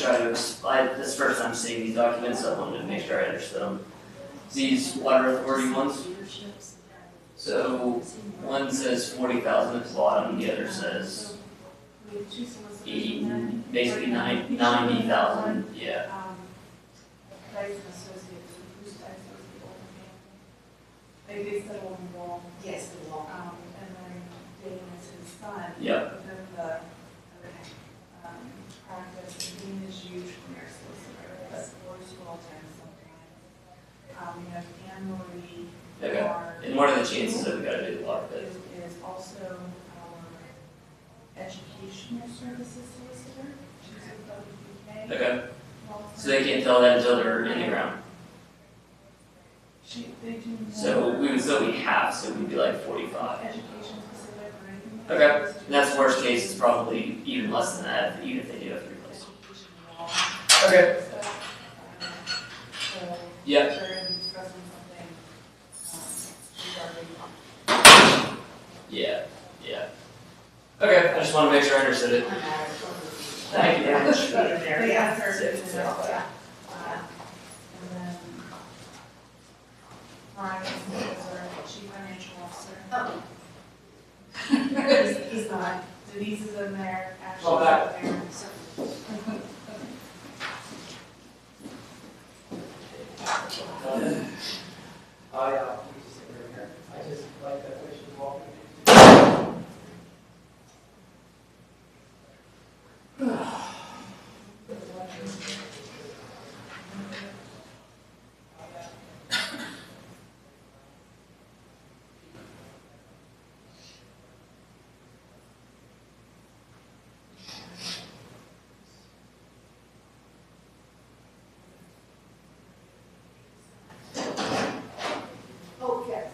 try to, this is the first time seeing these documents, so I wanted to make sure I understood them. These water authority ones. So one says 40,000 at the bottom, the other says 80, basically 90,000. Yeah. They said on the wall. Yes, the wall. And then Dane is his son. Yep. Within the practice, and Dean is huge from their solicitor, but we're small time sometimes. We have Anne Marie. Okay. And what are the chances that we gotta do the water bid? Is also our educational services solicitor. She's with WPK. Okay. So they can't tell that until they're in the ground. They do. So we would still be half, so we'd be like 45. Education specific or anything. Okay. And that's worst case, it's probably even less than that, even if they do have to replace it. Okay. So Yep. they're going to be discussing something regarding. Yeah. Yeah. Okay. I just want to make sure I understood it. Thank you very much. They asked her to do Yeah. that. And then Ryan is our chief financial officer. Oh. He's not. Denise is in there, Ashley's Oh, up there. I just like that way she's walking. Oh, yes.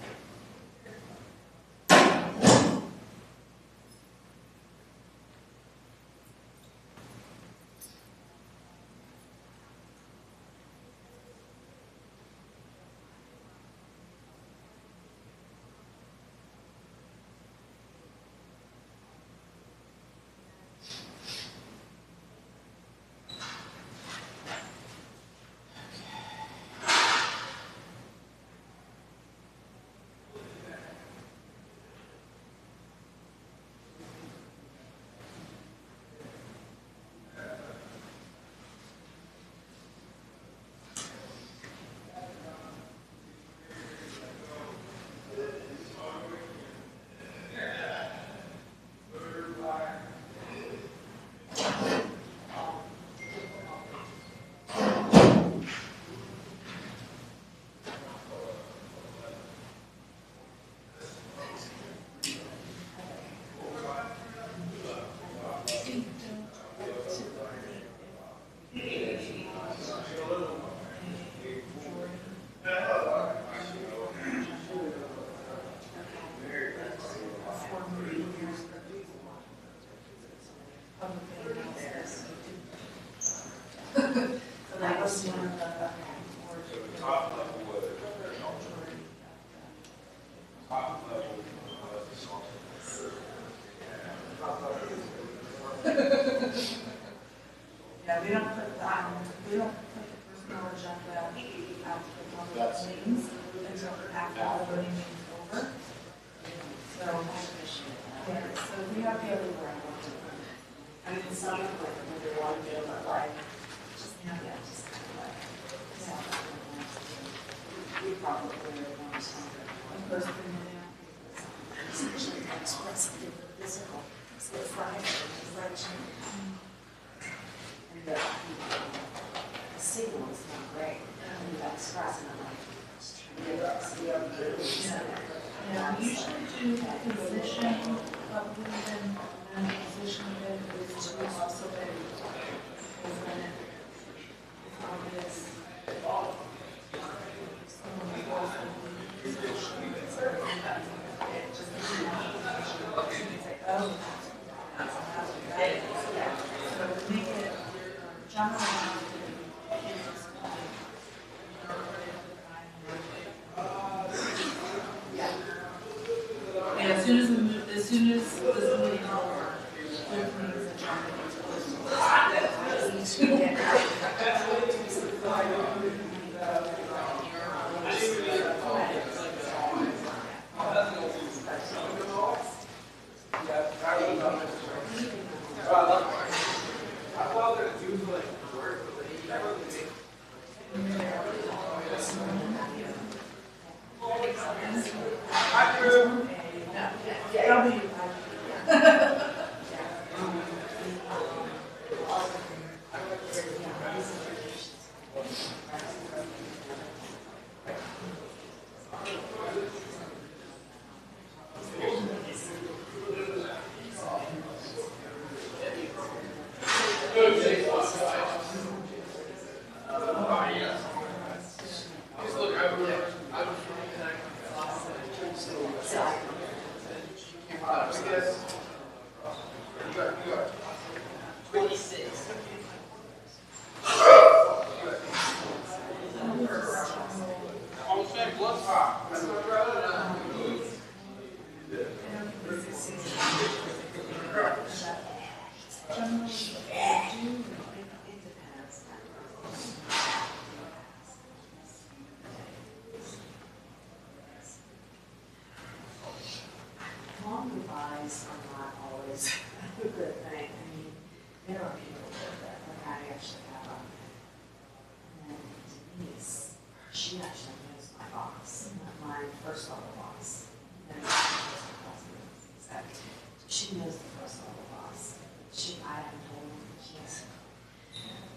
Yeah, we don't put the personal agenda out for public meetings until after the voting meeting's over. So, yeah, so we have the other way. I mean, some of like, when they want to do it, like, just, Yeah. just kind of like, Yeah. we probably would want to talk The first thing we do. especially to express something physical. So it's like, and the signal is not great. And that expressing it like, just trying to get this. Yeah, we usually do position, but we then position it with Tues also that because then it's obvious. Someone goes and position it, so it just say, oh, that's how that is. So to make it jump around and kids explain. And as soon as this meeting is over, clerk needs a job. Long goodbyes are not always a good thing. I mean, there are people that I actually have and then Denise, she actually knows my boss, my first level boss. And she knows the first level boss. I haven't told him, yes.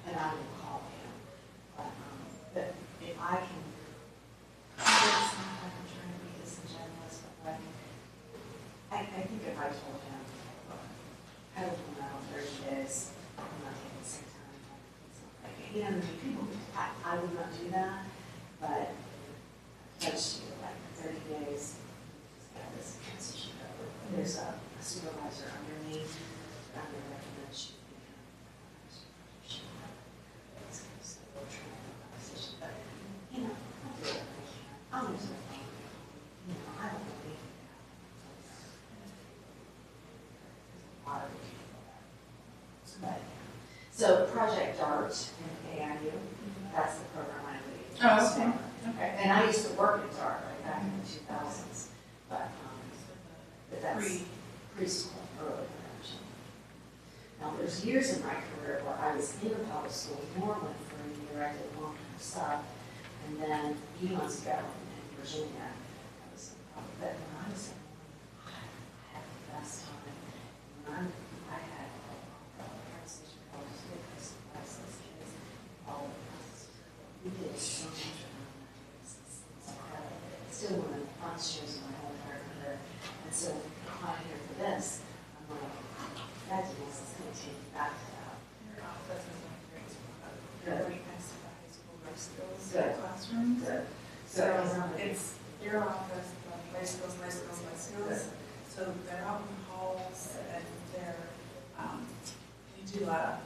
And I will call him. But if I can, it's not like I'm trying to be disingenuous, but I think if I told him, I told him out 30 days, I'm not taking sick time. It's not like, people, I would not do that, but I pledged you like 30 days, yeah, this transition over. There's a supervisor under me, I'm going to recommend she but, you know, I'll do it. I'll use my phone. You know, I don't believe that. So Project DART in AIU, that's the program I lead. Oh, okay. Okay. And I used to work at DART like back in the 2000s, but that's preschool, early intervention. Now, there's years in my career where I was in a public school, Norman for a year, I did long-term stuff, and then a few months ago in Virginia, I was in public, but when I was in Norman, I had the best time. When I had parents, because those kids, all of us, we did so much around that. It's incredible. It's still one of the funnest years of my whole entire career. And so, I'm here for this. I'm like, that Denise is going to take me back to that. Your office is like great. Good. Right next to the high school life skills Good. classroom. Good. So it's your office, life skills, life skills, life skills. So they're out in the halls and they're, you do a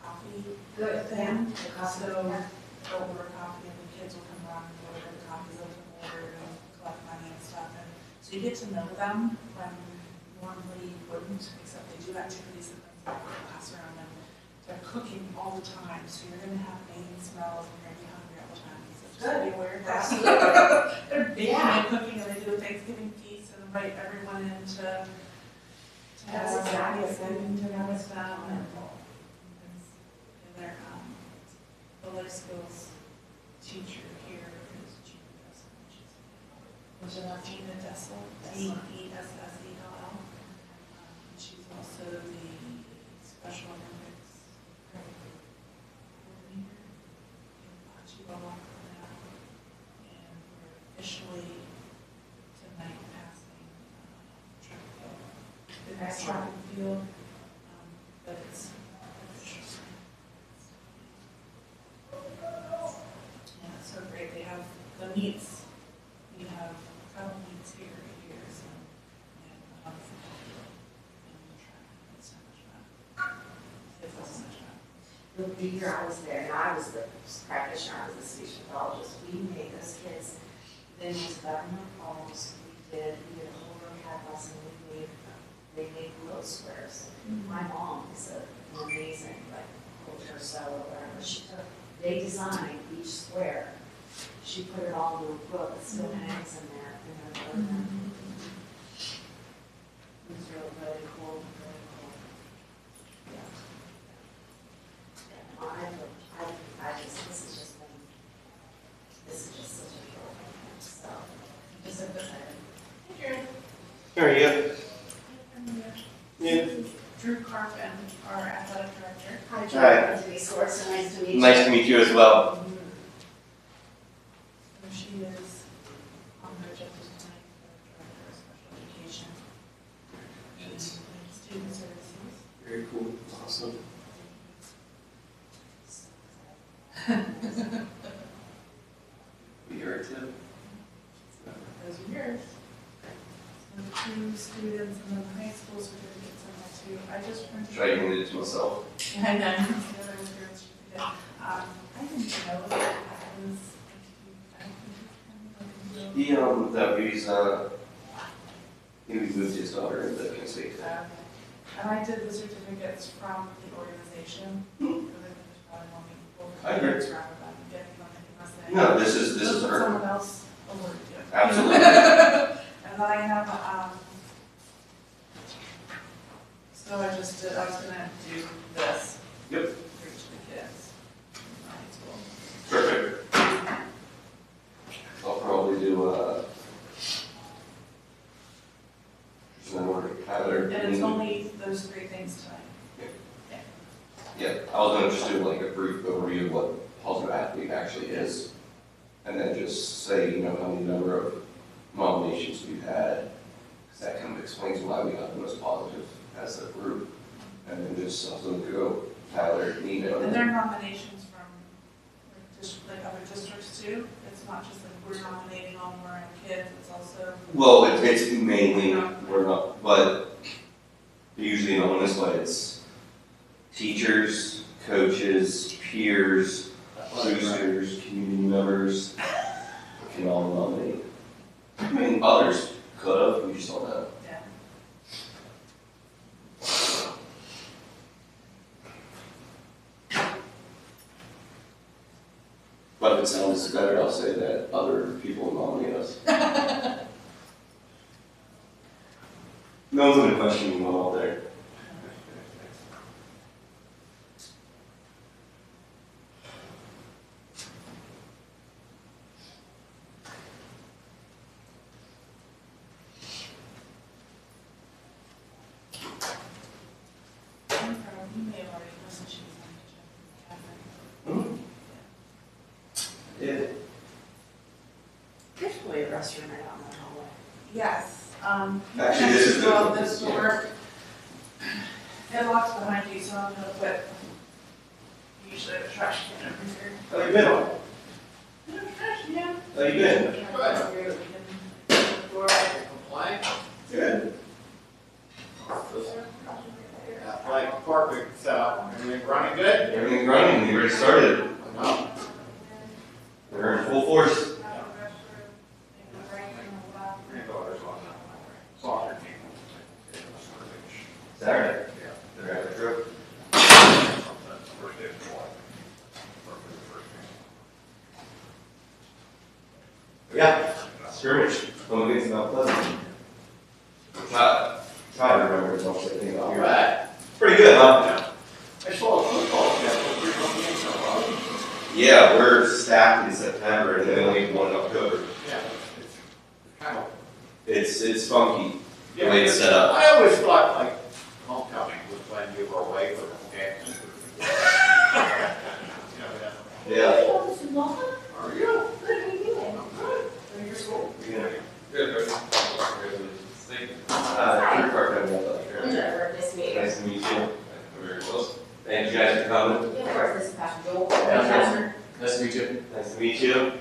coffee Good. thing. The coffee, So yeah. they'll order coffee and the kids will come around and order the coffees that have ordered and collect money and stuff. And so you get to know them when normally you wouldn't, except they do activities and things like the class around them. They're cooking all the time, so you're gonna have amazing smells and you're gonna be hungry all the time. So just Good. be aware of that. Absolutely. They're baking Yeah. and cooking and they do a Thanksgiving feast and invite everyone in to That's exactly what and to know with them and they're, the life skills teacher here is Gina Dessel. What's your last name? Gina Dessel, Dessel. She's also the Special Olympics coordinator in Chihuahua now. And we're officially tonight passing track and field. The next track and field, but it's official. Yeah, it's so great. They have the meets. We have a couple meets here, so and it's so much fun. It's so much fun. The year I was there, and I was the practitioner, I was the speech pathologist, we made those kids, then was government calls, we did a whole vocab lesson, they made glow squares. My mom is an amazing, like, culture seller, or whatever, she took they designed each square. She put it all in a book, it still hangs in there, in her program. It was really, really cool, really cool. Yeah. I just, this is just such a cool thing, so, just so excited. How are you? Yeah. Drew Carpin, our athletic director. Hi, Hi. Joy, to be source, so nice to meet you. Nice to meet you as well. So she is on the agenda tonight for Director of Special Education and Student Services. Very cool. Awesome. We heard too. Those are yours. So 2 students and then high school certificates on that too. I just printed. Try to hand it to myself. I know. The other was your certificate. I didn't know that was. That he moved his daughter into Kent State. And I did the certificates from the organization. Because I think there's probably more people. I agree. Rather than getting them in the thing. No, this is Let her. someone else award you. Absolutely. And then I have, so I was gonna do this. Yep. For each of the kids. in high school. Perfect. I'll probably do just an order Tyler. And it's only those 3 things tonight. Yeah, I was gonna just do like a brief overview of what positive athlete actually is. And then just say, how many number of nominations we've had. Because that kind of explains why we got the most positive as a group. And then just also go Tyler, Nina. And there are nominations from like other districts too. It's not just like we're nominating all Moran kids, it's also. Well, it's mainly, we're not, but usually not on this, but it's teachers, coaches, peers, boosters, community members can all nominate. I mean, others could have, we just don't know. Yeah. But if it sounds better, I'll say that other people nominate us. No one's gonna question me while out there. You may have already listened to Catherine. Yeah. There's really a restroom right out in the hallway. Yes. Actually, this is the- Well, this will work. It locks behind you, so I'm gonna put usually a trash can over here. How you been? Trash can. How you been? Complaint? Good. Athletic department set up, everything running good? Everything's running, we already started. No. We're in full force. Granddaughter's on the soccer team. Saturday. Yeah. They're at the trip. First day of July. Yeah, scrimmage. Well, it's not pleasant. Try to remember as much as I think about here. Right. Pretty good, huh? I saw a football schedule, you're going to get Yeah, we're stacked in September and then only one in October. Yeah. It's kind of. It's funky the way it's set up. I always thought like homecoming was when you were away for the games. Yeah. How are you? Good, how are you doing? I'm good. How your school? Yeah. Good. Nice Nice to meet you. to meet you. Very close. Thank you guys for coming. Yeah, of course, this is Pastor Joel. Yeah, nice to meet you. Nice to meet you.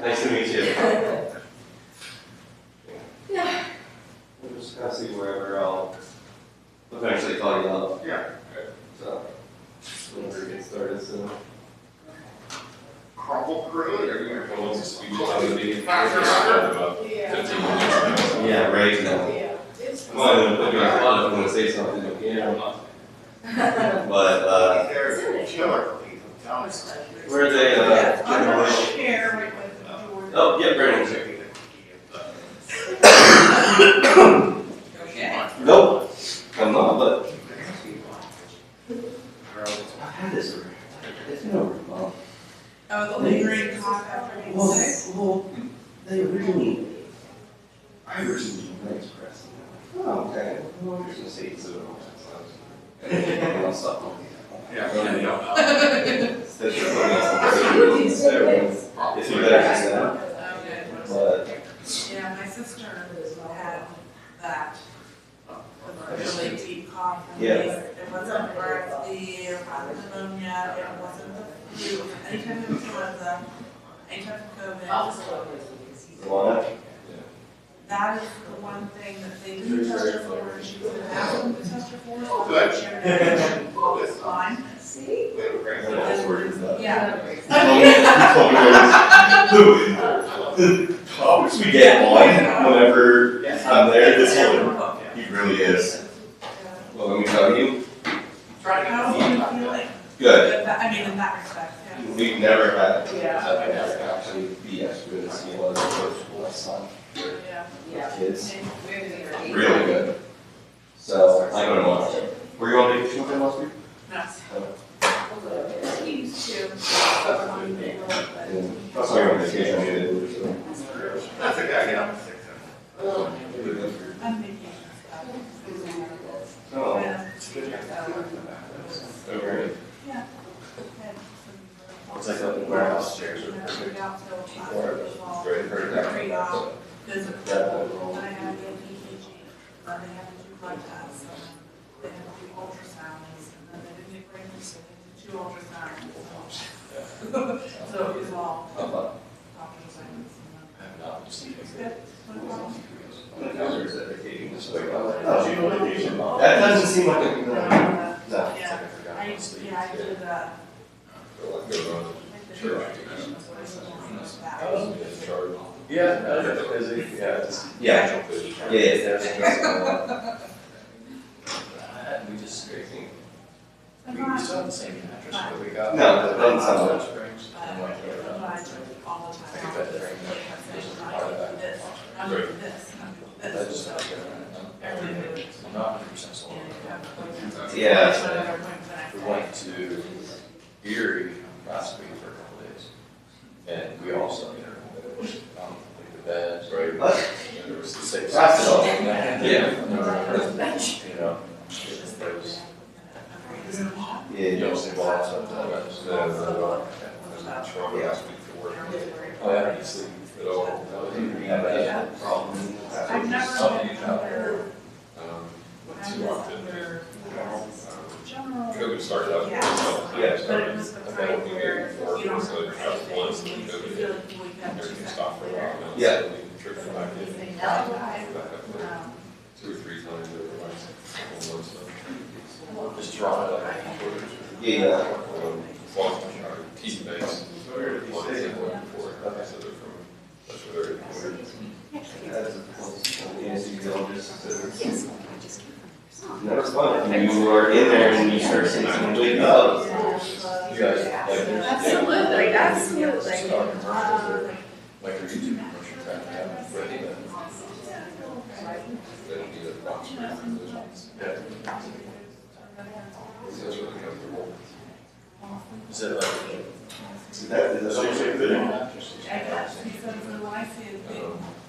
Nice to meet you. Yeah. We'll just kind of see wherever I'll eventually call you up. Yeah. So, whenever we get started, so. Crumble crew, We just have a meeting about 15 minutes now. Yeah, right now. Yeah. I'm not gonna put you on the spot if you want to say something, but yeah. But, They're killer. Where are they, generally? Here, right with George. Oh, yeah, Brandon's here. Okay. Nope, I'm not, but. I've had this already. It's been over, well. Oh, the lingering cough after being sick? Well, they originally, I originally expressed. Oh, okay. Well, I'm just gonna say it's a. And I'll stop. Yeah. It's better than that, Okay. but. Yeah, my sister had that, a really deep cough. And Yeah. It wasn't RSV, it wasn't pneumonia, it wasn't the flu, it was any type of influenza, any type of COVID. What? That is the one thing that they didn't test her for, and she was asking to test her for, so she was fine. See? Yeah. Topics we get on whenever I'm there, this one, he really is. Well, let me tell you, How are you feeling? good. I mean, in that respect, yeah. We've never had that actually be as good as he was for my son, Yeah. kids, really good. So, I don't know, were you on vacation with him last week? No. He used to. That's why you're on vacation, I needed it, so. That's okay, yeah. On vacation stuff. Oh, Yeah. okay. Yeah. It's like a warehouse chairs. Great, heard that. Physical, then I had to get EKG, then they had to do blood tests, and then they had to do ultrasounds, and then they didn't get pregnant, so they did 2 ultrasounds. So it was all doctor's appointments. That doesn't seem like a, no. Yeah, I did that. Yeah, that's busy, yeah, just. Yeah. Yeah. We just, we still have the same mattress that we got. No, that doesn't sound like. All the I think time. that frame, I'm doing this, I'm doing that this. just, I'm not 100% sold. Yeah. We went to Erie last week for a couple days, and we all slept there. Like the beds, right? What? And there was the 6. That's all. Yeah. You know, there was, Yeah. you know, some balls up there. Last week for work. Oh, yeah, you sleep at all. Have a problem. I've never Something been you know. under, Too often. general. COVID started out. Yeah. But it was the And then kind when we where, got you know, so it dropped once, and you COVID feel hit, like you wake up everything to stopped for a while. and Yeah. so we tripped back in. that. Back up like 2 or 3 times over the last couple months. Just draw it up. Yeah. Boston, our team base, so we're the ones that went before, so they're from, that's where they're headquartered. That's never fun. When you are in there and you start seeing someone wake up. You guys, like, Absolutely, absolutely. start commercials or like your YouTube commercials that have ready to. That'd be the box for those ones. Yeah. So that's really comfortable. Is it like? Is that something good? I guess, because when I see a big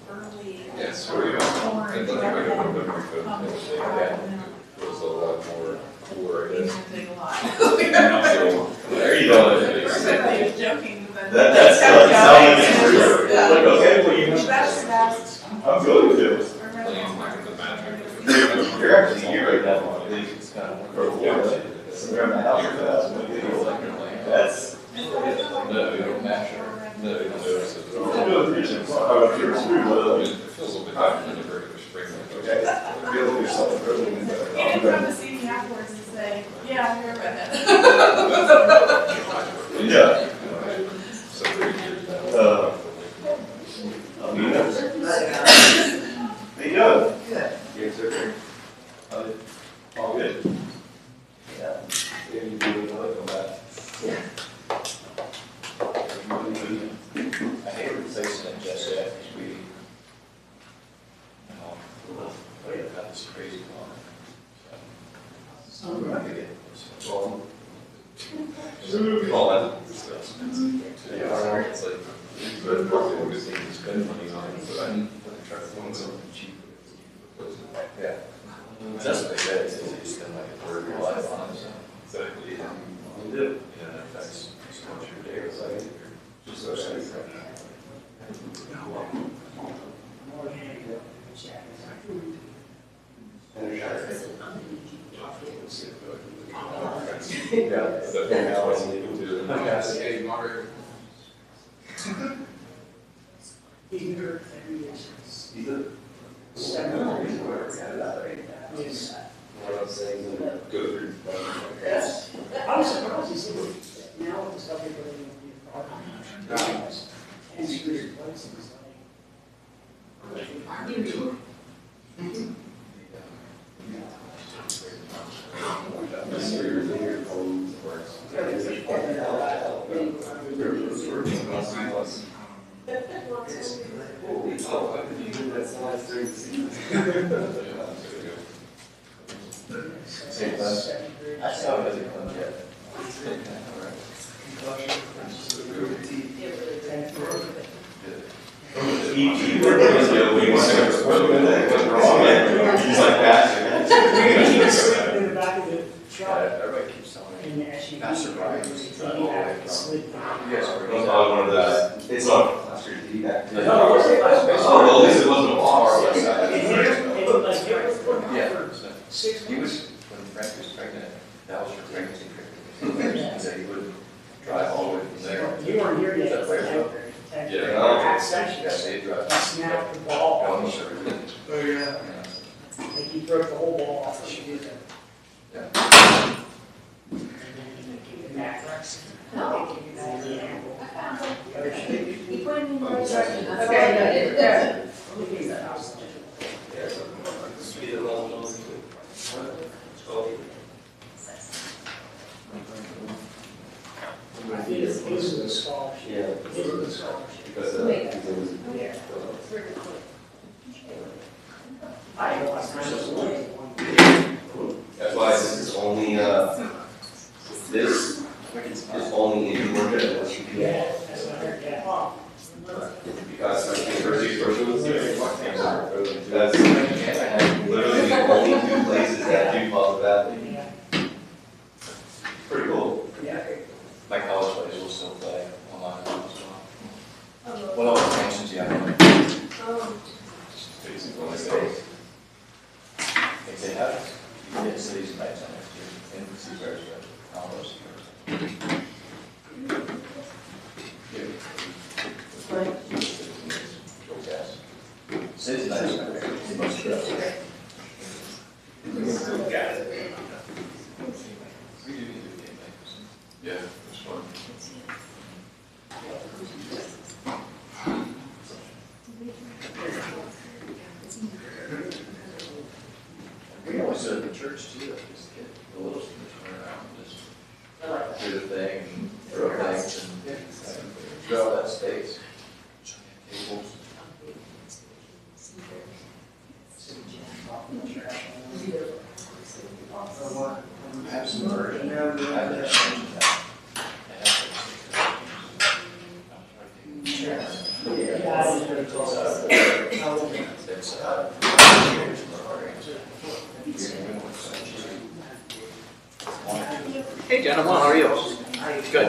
burly. Yes, so we got, and then I got a little bit of food, and it was a lot more cooler, I These guess. will take a lot. So, There you go. Everybody was joking, but. That's sound like it's real. Yeah. Like, okay, well, you. That's. I'm going to. playing like the magic. You're actually here right now. It's kind of. So they're in my house. That's. No, you don't match it. No, you don't notice it at all. I know it's reaching. I'm sure it's real. It feels a little bit different than a regular spring. Okay. I feel like there's something really You didn't come to see me afterwards and say, yeah, you're a redhead. Yeah. So very good. How you doing? Good. Yes, sir. All good. Yeah. Yeah, you do look like that. It's like, but probably the biggest thing to spend money on, but I try to find something cheap. Yeah. That's what they say, is you spend like a third of your life on it, so. Exactly. Yeah, and it affects so much of your day, it's like, just so sad. Yeah. Definitely now it's legal to. Hey, Margaret. What I'm saying is go through. I was surprised to see that now with the stuff they're putting in the car. And screws places Same class. I saw it as a club yet. He's like that. in the back of the truck Everybody keeps telling me. and the SUV. Not surprised. So he had to slip. You guys are. It's probably one of those, it's on last year's feedback. No, it wasn't last week. Oh, well, at least it wasn't a loss. It looked like it was put on Yeah. for 6 He months. was, when Frank was pregnant, that was her pregnancy trip. He said he would drive all the way from there. You weren't here yet. Is that right? Yeah. No. That section, Yeah, they drive. he snapped the ball. Almost everything. Oh, yeah. Like he broke the whole ball off. She did that. Yeah. And then Max. No. Okay. He put him in the right direction. Okay, no, it's there. Speed it along. I think it was a scholarship. Yeah. It was a scholarship. Because, Yeah. I know last time it was one. that's why this is only, this is only in Georgia and Washington. Yeah, that's what I heard, yeah. Because like the first that's literally the only two places that do positive athlete. Yeah. Pretty cool. Yeah. My college players will still play online as well. What other functions do you have? Basically, like that. If they have, you can get cities and nights on next year, and see where's the almost. Cities and nights. Most of it. We do need to do game nights. Yeah, it's fun. We always do it at the church too, like just get the little students run around and just do the thing and throw things and throw out that space. Tables. Have some version. Have that change in that. Hey gentlemen, how are you? Good.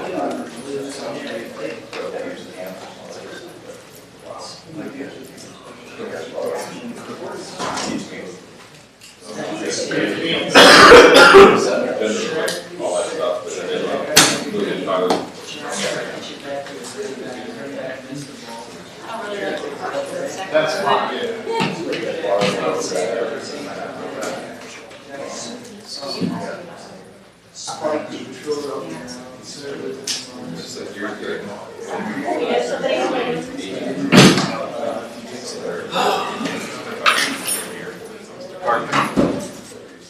All that stuff, but then like, look at Tyler. That's fine. Yeah. Just like you're good.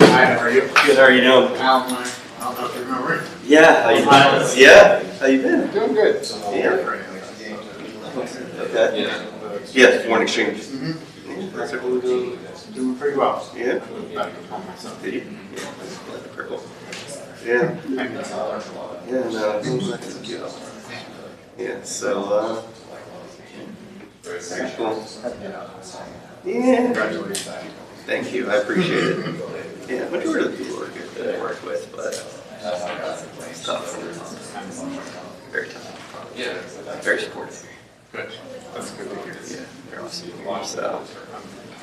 Hi, how are you? Good, how are you doing? I don't know if you remember. Yeah, how you been? Yeah, how you been? Doing good. Yeah. Okay. Yeah. Yes, foreign exchange. Mm-hmm. That's what we're doing. Doing pretty well. Yeah. Not even home myself. Did you? Yeah. Purple. Yeah. Thank you. Yeah, no, it's cute. Yeah, so, very cool. Yeah. Congratulations. Thank you, I appreciate it. Yeah, majority of the people are good that I work with, but it's tough. Very tough. Yeah. Very supportive. Good. That's good to hear. Yeah, they're awesome. So,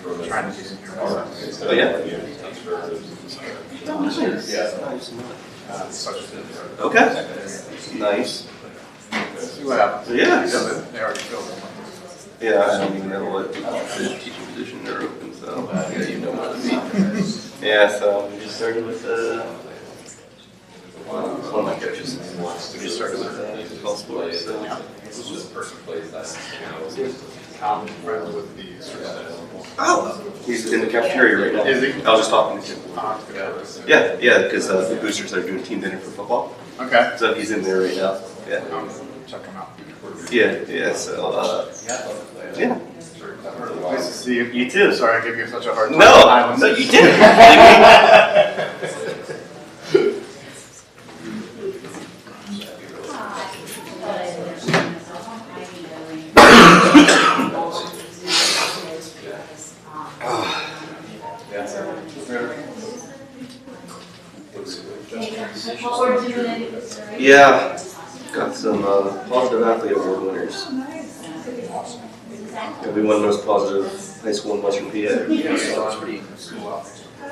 I'm trying to do some here myself. oh yeah? It's such a good start. Okay. Nice. See what happens. Yeah. They already filled them. Yeah, I don't even know what the teaching position they're open, so yeah, you know what to be. Yeah, so we just started with one of my coaches. We just started with football sports, so. This person plays that, you know, I'm friends with the student. Oh, he's in the cafeteria right now. Is he? I was just talking to him. Yeah. Yeah, because the boosters are doing team dinner for football, Okay. so he's in there right now. Yeah. Check him out. Yeah, so, yeah. Nice to see you. You too. Sorry I gave you such a hard time. No, you didn't. Yeah, got some positive athlete award winners. Yeah, we won the most positive high school in Western PA. Yeah, so that's pretty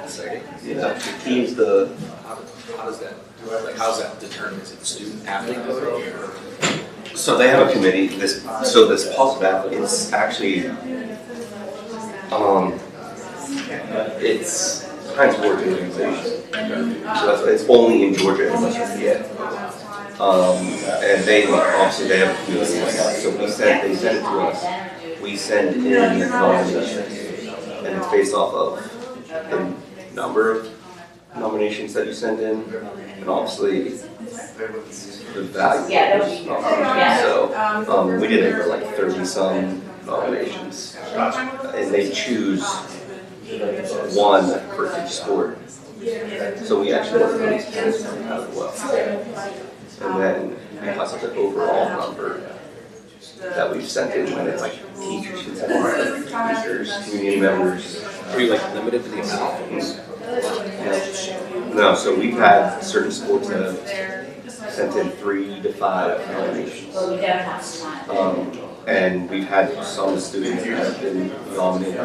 exciting. Yeah, the team's the. How does that, how's that determined? Is it the student athlete or? So they have a committee. This positive athlete. It's actually it's Heinz Ward's organization. So it's only in Georgia and Western PA. And they obviously they have a community like that. So they send it to us. We send in nominations, and it's based off of the number of nominations that you send in, and obviously the value of those nominations. So we did over like 30-some nominations, and they choose one for each sport. So we actually want to at least 10 out of well. And then because of the overall number that we've sent in, when it's like teachers can send in, teachers, community members. Are you like limited to the amount? No, so we've had certain sports that have sent in 3 to 5 nominations. And we've had some students that have been nominated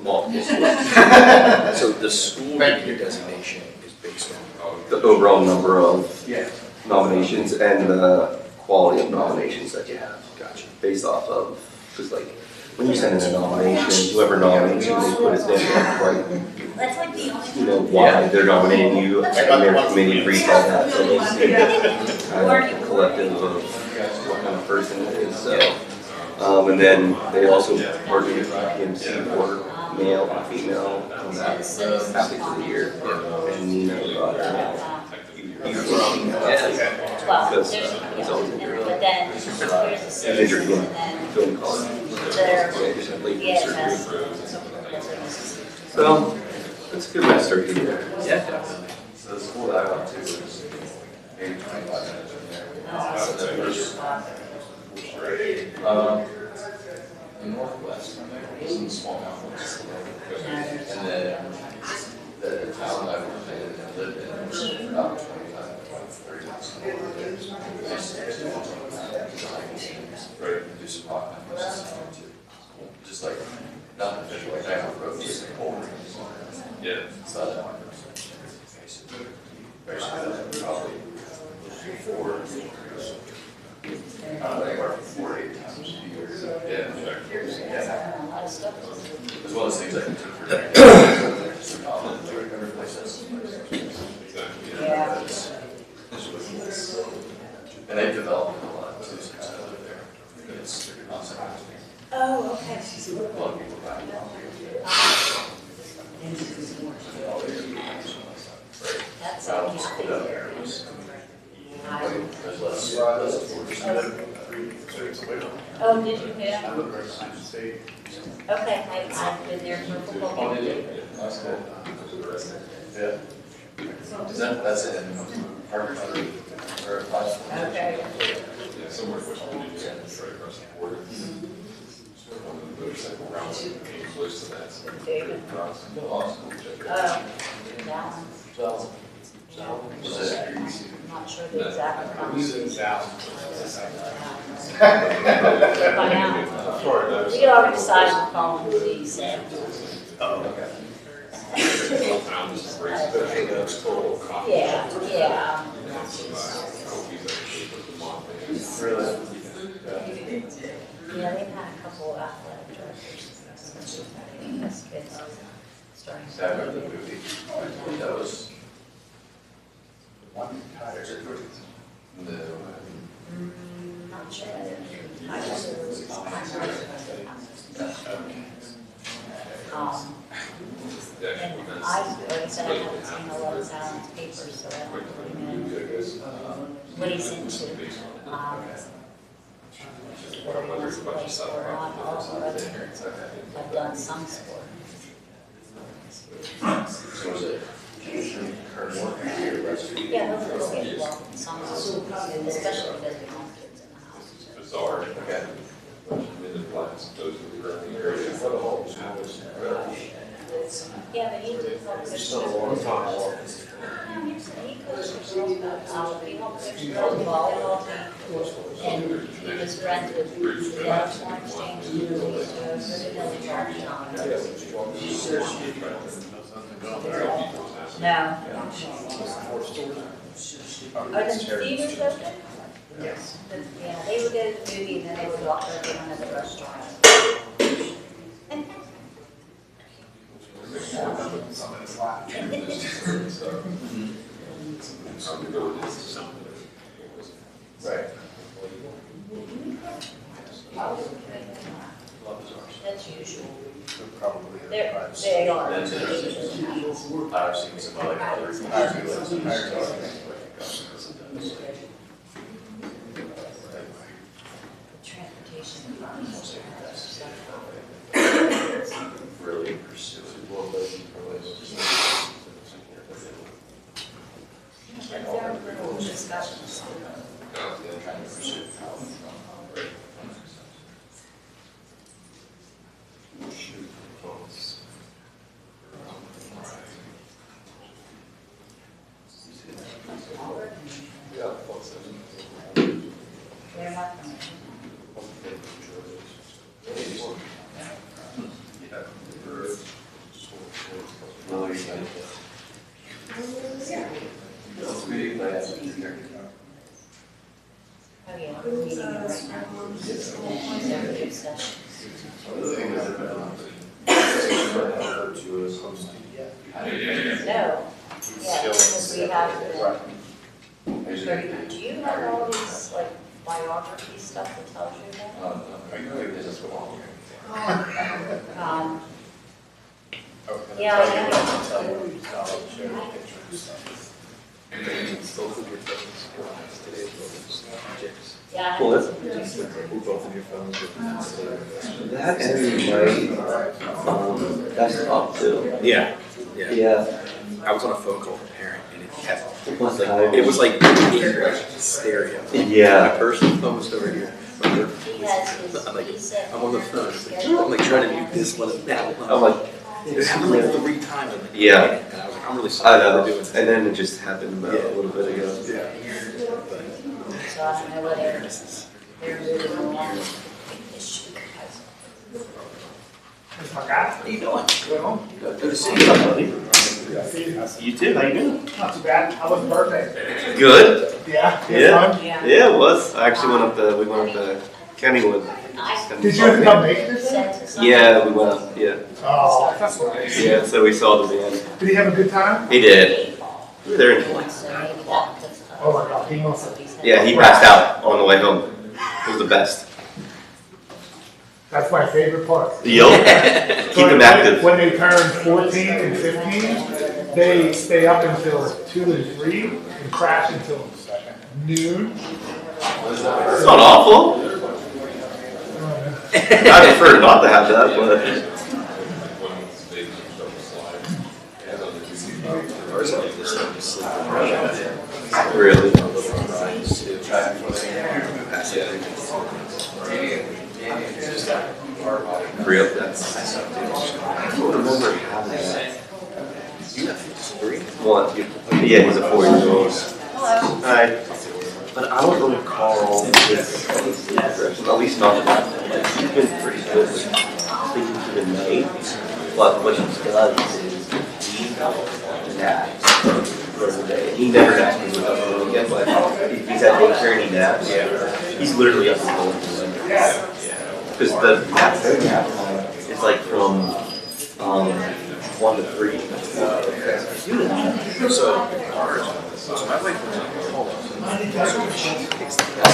multiple sports. So the school designation is based on? The overall number of nominations and the quality of nominations that you have. Gotcha. Based off of, because like, when you send in a nomination, whoever nominates you, they put it there, right? You know, why they're nominating you, and their committee reads all that, so you see kind of a collective of what kind of person it is, so. And then they also partner with PMC for male and female, and that's athlete of the year, and Nina brought her male. Because he's always injured. He's injured again, going to college. Yeah, just had late surgery. So, it's a good way to start the year. Yeah, definitely. So the school that I went to was maybe 25 minutes from there. So the first grade. The northwest, some small mountains. And then the town I lived in was about 30 minutes. Right, do some rock climbing, just like not official, like I have a road, just like over. Yeah. So basically, probably 4, anywhere from 4 to 8 times a year. Yeah. As well as things I can take for granted. And they've developed a lot too since I lived there. It's awesome. Oh, okay. A lot of people back. That's Battles, areas. There's less. Oh, did you hear? I live right behind the state. Okay, I've been there for a football game. That's cool. Yeah. Is that's in Harvard or Okay. Yeah, somewhere in West Virginia, it's right across the border. One of the motorcycle routes came close to that. So David. Awesome. That one. I'm not sure the exact amount. Find out. We already decided on calling the Z, so. Yeah, yeah. Really? Yeah, they've had a couple of athletic directors. That's kids starting. I remember the movie. That was. One tire. No. Not sure. I just. And like I said, I haven't seen a lot of Alan's papers, so I don't really know what he's into. Whether he wants to play sport or not, all or other things. I've done some sport. So was it? Yeah, he'll get involved in some, especially because we have kids in the house. Bizarre. Okay. In the plants, those are the around the area. What a whole Yeah, but he did help coach. Still a long time. He coached the Girl Scouts, he helped coach the girls volleyball team. And he was friends with the National Exchange, he was a good John. No. Are the theaters open? Yes. Yeah, they would go to the movie and then they would walk over to one of the restaurants. Right. That's usual. Probably. They are. That's it. I've seen some other Transportation. really pursue it. Well, Discussions. trying to pursue. They're not coming. Oh, yeah, we're meeting right now. Executive session. No. Yeah, because we have the, do you have all these, like, biography stuff that tells you that? Yeah, I know. Yeah. Well, that's- Both of your phones. That's my desktop too. Yeah, Yeah. I was on a phone call with a parent and it kept, What it was like in stereo. Yeah. My personal phone was over here. He has his, I'm like, he said. I'm on the phone, it's like, I'm like trying to do this one and that one. I'm like, It happened like 3 times. I'm like, Yeah. And I was like, I'm really I sorry know, for doing that. and then it just happened a little bit ago. Yeah. So I don't know whether they're moving along with this issue. How you doing? Good to see What's you. up, buddy? You too, how you doing? Not too bad. How was the birthday? Good. Yeah. Yeah. Fun? Yeah, it was. I actually we went up to Kennywood. Did you come make this? Yeah, we went up, yeah. Oh, that's nice. Yeah, so we saw the band. Did he have a good time? He did. We were there until like, Oh my God, he must have. yeah, he passed out on the way home. It was the best. That's my favorite part. Yup. Keep him active. When they turn 14 and 15, they stay up until 2 and 3 and crash until Noon. It's not awful. I prefer not to have that, but. Ours like this stuff is sleeping. Really? Real? I don't remember having that. You have 3? One. Yeah, he's a 4-year-old. Hello. Hi. But I don't recall his aggression, at least not that. Like, he's been pretty good with speaking to the name. But what he does is he naps for the day. He never naps for the weekend, but if he's at daycare and he naps, he's literally up and going. Because the nap time is like from 1 to 3. So my wife was on call. So she takes the gas.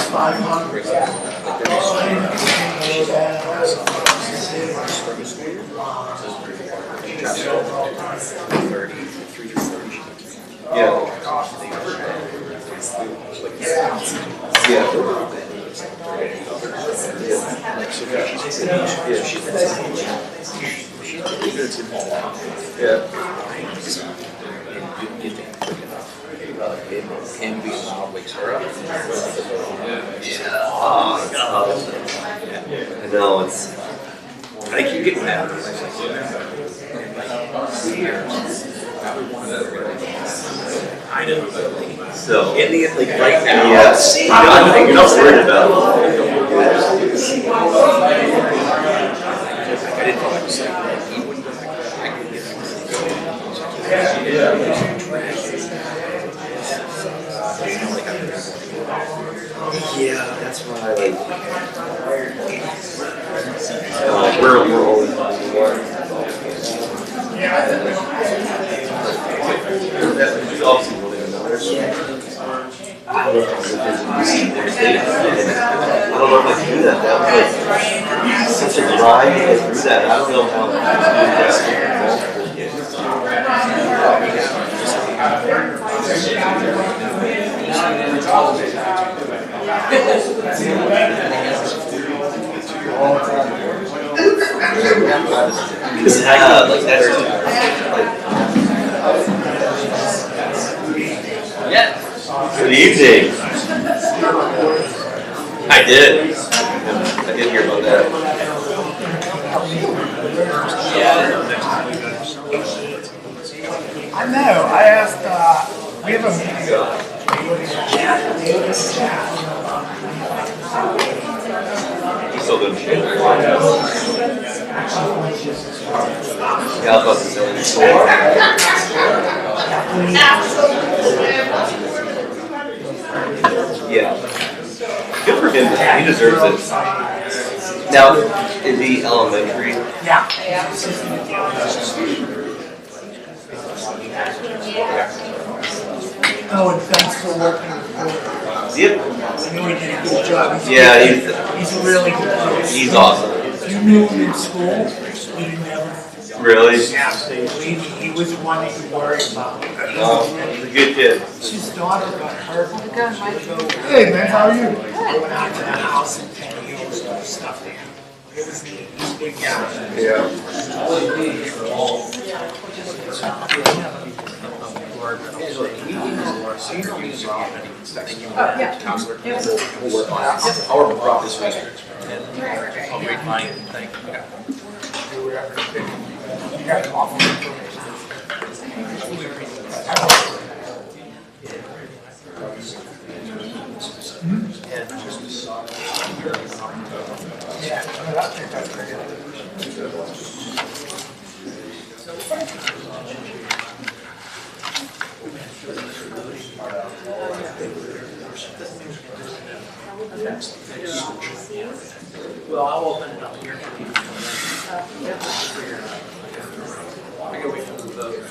Him being loud wakes her up. I know, it's. I keep getting mad. I know. So. In the end, like right now. Yes. You're not worried about it. I didn't know I was like, he wouldn't. I could Yeah, that's why, like, we're always finding one. We also really another. I don't know if I can do that now, but such a grind to get through that. I don't know how to do that. Yeah, like that's Good evening. I did. I did hear about that. I know. I asked. We have a meeting. You still doing shit? Yeah, I was about to say. Yeah. Good for him. He deserves it. Now, is he elementary? Yeah. Oh, and thanks for working with me. Yep. I know he did a good job. Yeah, he's a really good kid. He's awesome. You knew him in school, we didn't ever. Really? Yeah, he was one that you worried about. He's a good kid. His daughter got hurt. Hey man, how are you? I went out to the house and 10 years and stuff there. It was neat. He's a big guy. Yeah. Counselor. We'll work on it. I'll work on this week. And I'll read my thing. You got awful information. Yeah, I think that's pretty good. Well, I'll open it up here. I gotta wait for the vote.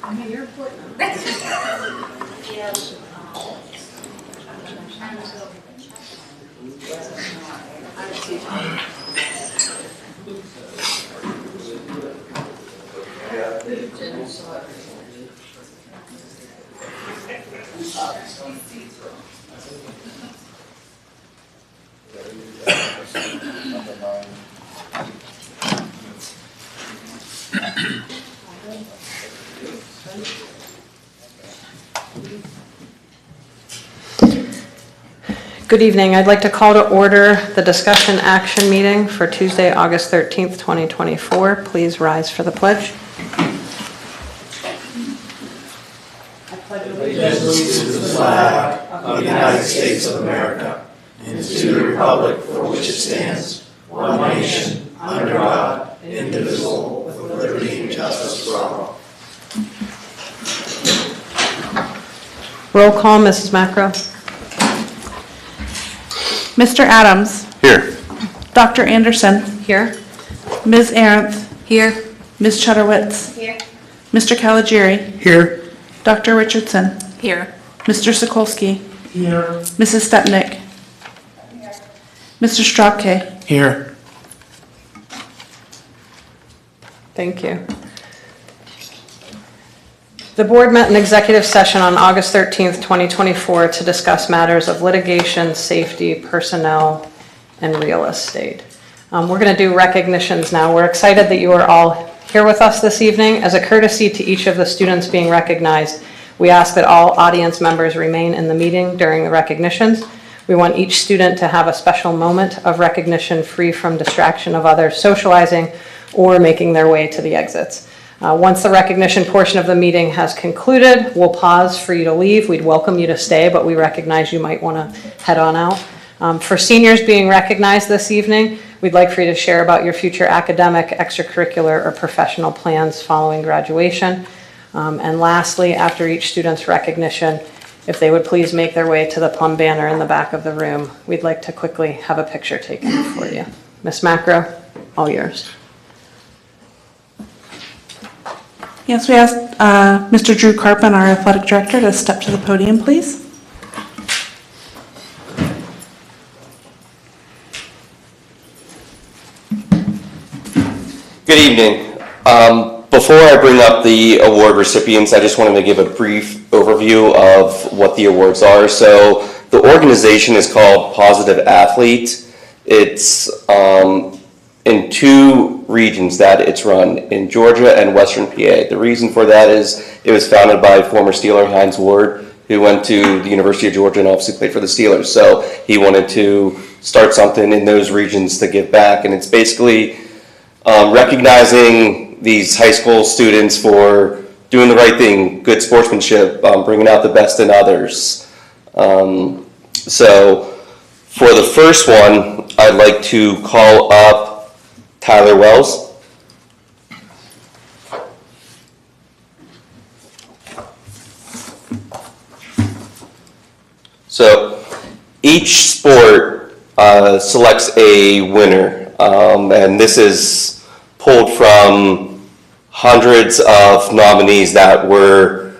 I mean, you're important. Good evening. I'd like to call to order the discussion action meeting for Tuesday, August 13th, 2024. Please rise for the pledge. Allegiance to the flag of the United States of America and to the republic for which it stands, one nation, under God, indivisible, with liberty and justice for all. Roll call, Mrs. Macro. Mr. Adams. Here. Dr. Anderson. Here. Ms. Arendt. Here. Ms. Chudowitz. Here. Mr. Caligiuri. Here. Dr. Richardson. Here. Mr. Sokolsky. Here. Mrs. Stepnick. Mr. Strapke. Here. Thank you. The board met in executive session on August 13th, 2024 to discuss matters of litigation, safety, personnel, and real estate. We're going to do recognitions now. We're excited that you are all here with us this evening. As a courtesy to each of the students being recognized, we ask that all audience members remain in the meeting during the recognitions. We want each student to have a special moment of recognition free from distraction of others socializing or making their way to the exits. Once the recognition portion of the meeting has concluded, we'll pause for you to leave. We'd welcome you to stay, but we recognize you might want to head on out. For seniors being recognized this evening, we'd like for you to share about your future academic, extracurricular, or professional plans following graduation. And lastly, after each student's recognition, if they would please make their way to the Plum banner in the back of the room, we'd like to quickly have a picture taken for you. Ms. Macro, all yours. Yes, we asked Mr. Drew Carpin, our athletic director, to step to the podium, please. Good evening. Before I bring up the award recipients, I just wanted to give a brief overview of what the awards are. So the organization is called Positive Athlete. It's in two regions that it's run, in Georgia and Western PA. The reason for that is it was founded by former Steeler Hines Ward, who went to the University of Georgia and obviously played for the Steelers. So he wanted to start something in those regions to give back. And it's basically recognizing these high school students for doing the right thing, good sportsmanship, bringing out the best in others. So for the first one, I'd like to call up Tyler Wells. So each sport selects a winner, and this is pulled from hundreds of nominees that were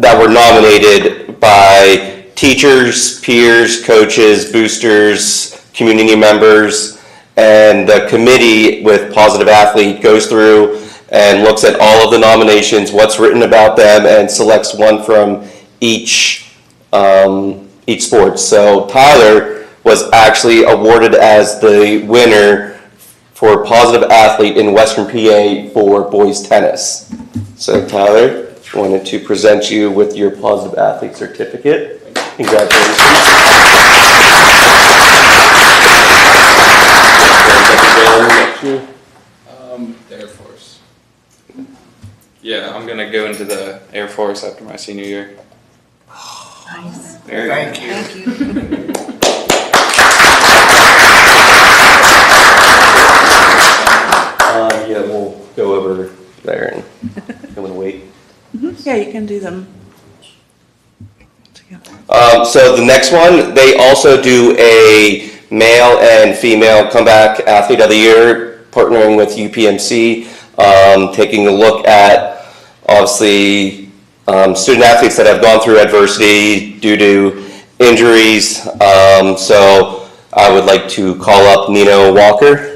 nominated by teachers, peers, coaches, boosters, community members, and the committee with Positive Athlete goes through and looks at all of the nominations, what's written about them, and selects one from each sport. So Tyler was actually awarded as the winner for Positive Athlete in Western PA for boys tennis. So Tyler, I wanted to present you with your Positive Athlete certificate. Congratulations. Air Force. Yeah, I'm gonna go into the Air Force after my senior year. Nice. Thank you. Thank you. Yeah, we'll go over there and I'm gonna wait. Yeah, you can do them together. So the next one, they also do a male and female comeback athlete of the year, partnering with UPMC, taking a look at obviously student athletes that have gone through adversity due to injuries. So I would like to call up Nino Walker.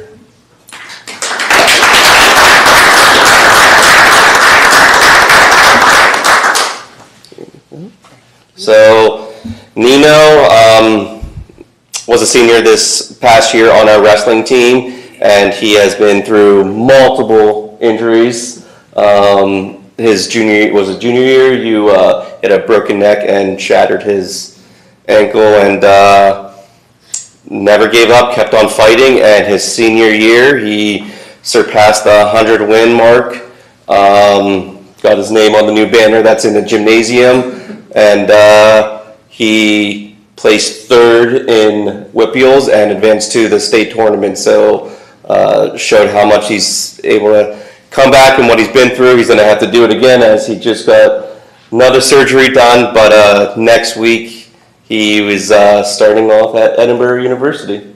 was a senior this past year on our wrestling team, and he has been through multiple injuries. His junior year, you had a broken neck and shattered his ankle, and never gave up, kept on fighting. And his senior year, he surpassed the 100-win mark. Got his name on the new banner that's in the gymnasium, and he placed third in Whippeals and advanced to the state tournament. So showed how much he's able to come back and what he's been through. He's going to have to do it again, as he just got another surgery done. But next week he was starting off at Edinburgh University.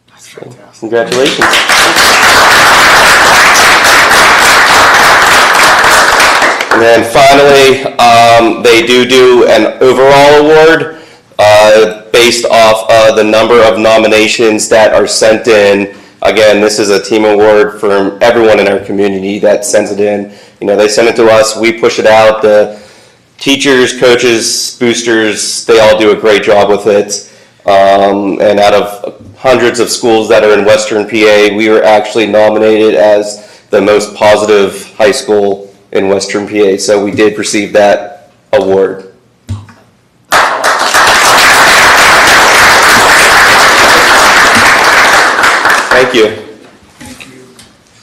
That's fantastic. Congratulations. And then finally, they do an overall award based off the number of nominations that are sent in. Again, this is a team award from everyone in our community that sends it in. They send it to us, we push it out. The teachers, coaches, boosters, they all do a great job with it. And out of hundreds of schools that are in Western PA, we were actually nominated as the most positive high school in Western PA, so we did receive that award. Thank you.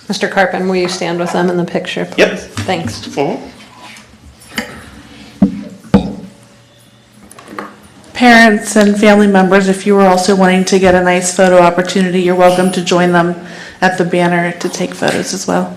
Mr. Carpin, will you stand with them in the picture, please? Yep. Thanks. Parents and family members, if you are also wanting to get a nice photo opportunity, you're welcome to join them at the banner to take photos as well.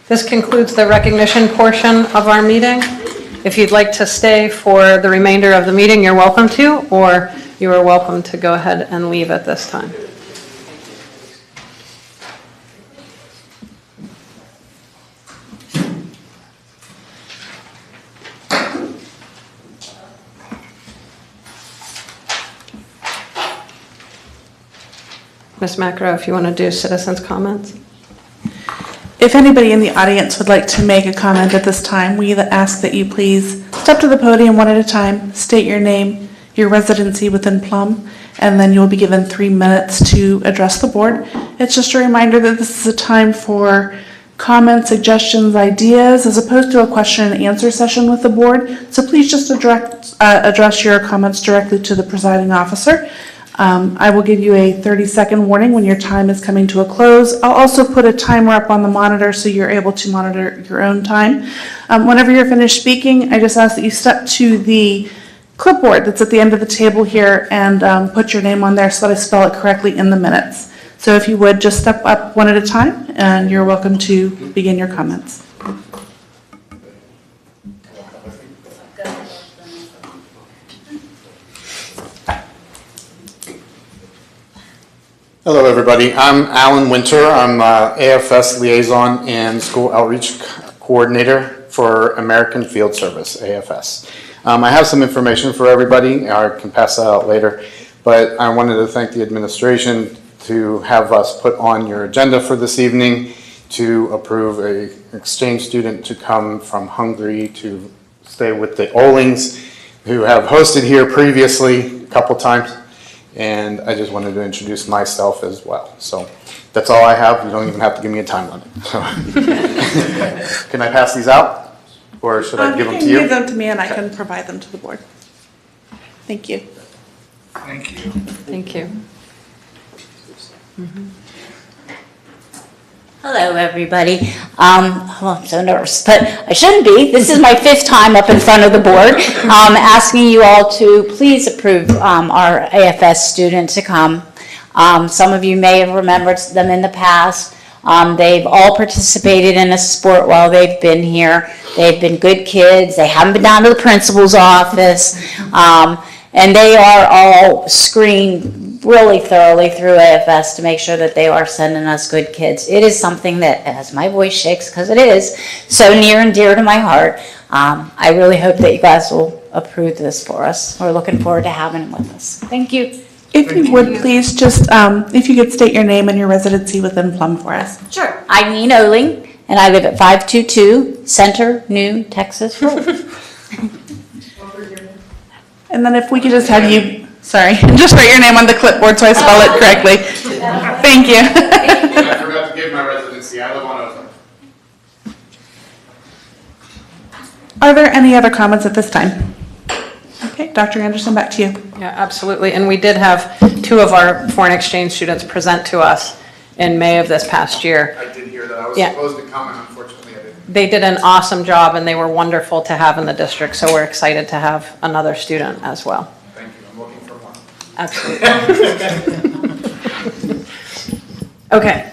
This concludes the recognition portion of our meeting. If you'd like to stay for the remainder of the meeting, you're welcome to, or you are welcome to go ahead and leave at this time. Ms. Macro, if you want to do citizens' comments. If anybody in the audience would like to make a comment at this time, we ask that you please step to the podium one at a time, state your name, your residency within Plum, and then you'll be given 3 minutes to address the board. It's just a reminder that this is a time for comments, suggestions, ideas, as opposed to a question and answer session with the board. So please just address your comments directly to the presiding officer. I will give you a 30-second warning when your time is coming to a close. I'll also put a timer up on the monitor so you're able to monitor your own time. Whenever you're finished speaking, I just ask that you step to the clipboard that's at the end of the table here and put your name on there so that I spell it correctly in the minutes. So if you would, just step up one at a time, and you're welcome to begin your comments. Hello, everybody. I'm Alan Winter. I'm AFS Liaison and School Outreach Coordinator for American Field Service, AFS. I have some information for everybody. I can pass that out later, but I wanted to thank the administration to have us put on your agenda for this evening to approve an exchange student to come from Hungary to stay with the Olings, who have hosted here previously a couple times. and I just wanted to introduce myself as well. So that's all I have. You don't even have to give me a time limit. So. Can I pass these out, or should I give them to you? You can give them to me and I can provide them to the board. Thank you. Thank you. Thank you. Hello, everybody. Well, I'm so nervous, but I shouldn't be. This is my 5th time up in front of the board, asking you all to please approve our AFS student to come. Some of you may have remembered them in the past. They've all participated in a sport while they've been here. They've been good kids. They haven't been down to the principal's office. And they are all screened really thoroughly through AFS to make sure that they are sending us good kids. It is something that, as my voice shakes, because it is so near and dear to my heart, I really hope that you guys will approve this for us. We're looking forward to having them with us. Thank you. If you would please just, if you could state your name and your residency within Plum for us. Sure. I'm Ian Oling, and I live at 522 Center, New Texas Road. And then if we could just have you, sorry, just write your name on the clipboard so I spell it correctly. Thank you. I forgot to give my residency. I live on Oakland. Are there any other comments at this time? Okay, Dr. Anderson, back to you. Yeah, absolutely. And we did have 2 of our foreign exchange students present to us in May of this past year. I did hear that. I was Yeah. supposed to come, and unfortunately I didn't. They did an awesome job, and they were wonderful to have in the district, so we're excited to have another student as well. Thank you. I'm looking for more. Absolutely. Okay.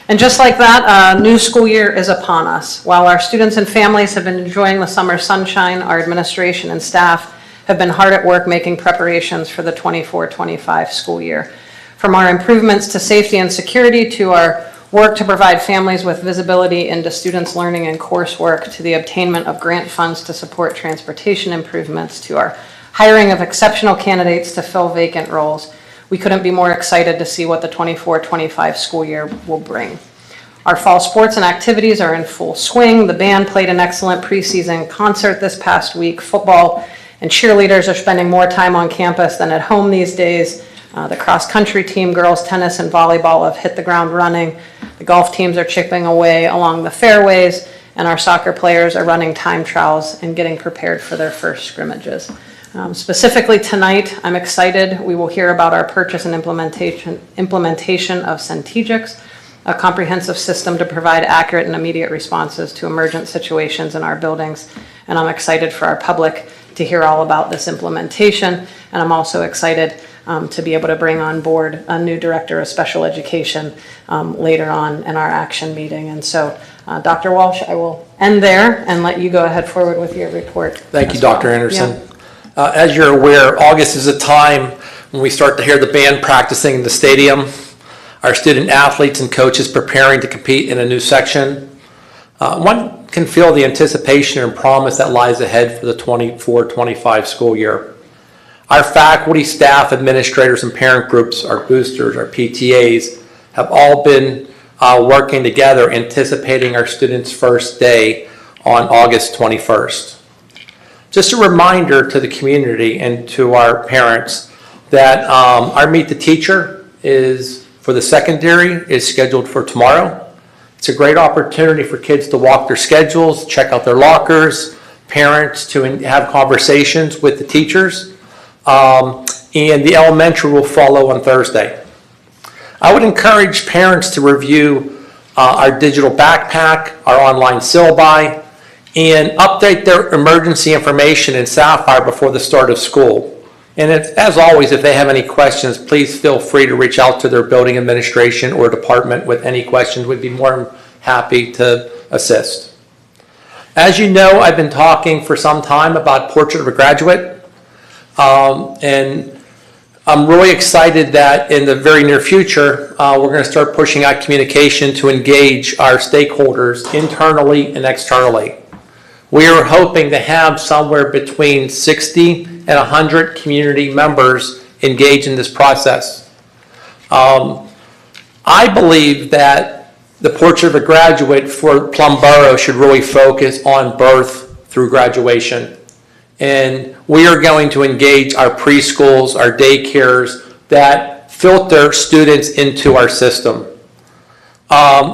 And just like that, a new school year is upon us. While our students and families have been enjoying the summer sunshine, our administration and staff have been hard at work making preparations for the 24-25 school year. From our improvements to safety and security, to our work to provide families with visibility into students' learning and coursework, to the obtainment of grant funds to support transportation improvements, to our hiring of exceptional candidates to fill vacant roles, we couldn't be more excited to see what the 24-25 school year will bring. Our fall sports and activities are in full swing. The band played an excellent preseason concert this past week. Football and cheerleaders are spending more time on campus than at home these days. The cross-country team, girls tennis and volleyball have hit the ground running. The golf teams are chipping away along the fairways, and our soccer players are running time trials and getting prepared for their first scrimmages. Specifically tonight, I'm excited. We will hear about our purchase and implementation of Centegix, a comprehensive system to provide accurate and immediate responses to emergent situations in our buildings. And I'm excited for our public to hear all about this implementation. And I'm also excited to be able to bring on board a new director of special education later on in our action meeting. And so, Dr. Walsh, I will end there and let you go ahead forward with your report. Thank you, Dr. Anderson. Yeah. As you're aware, August is a time when we start to hear the band practicing in the stadium, our student athletes and coaches preparing to compete in a new section. One can feel the anticipation and promise that lies ahead for the 24-25 school year. Our faculty, staff, administrators, and parent groups, our boosters, our PTAs, have all been working together anticipating our students' first day on August 21st. Just a reminder to the community and to our parents that our Meet the Teacher is for the secondary is scheduled for tomorrow. It's a great opportunity for kids to walk their schedules, check out their lockers, parents to have conversations with the teachers, and the elementary will follow on Thursday. I would encourage parents to review our digital backpack, our online syllabi, and update their emergency information in Sapphire before the start of school. And as always, if they have any questions, please feel free to reach out to their building administration or department with any questions. We'd be more than happy to assist. As you know, I've been talking for some time about Portrait of a Graduate, and I'm really excited that in the very near future, we're going to start pushing out communication to engage our stakeholders internally and externally. We are hoping to have somewhere between 60 and 100 community members engaged in this process. I believe that the Portrait of a Graduate for Plum Borough should really focus on birth through graduation. And we are going to engage our preschools, our daycares, that filter students into our system.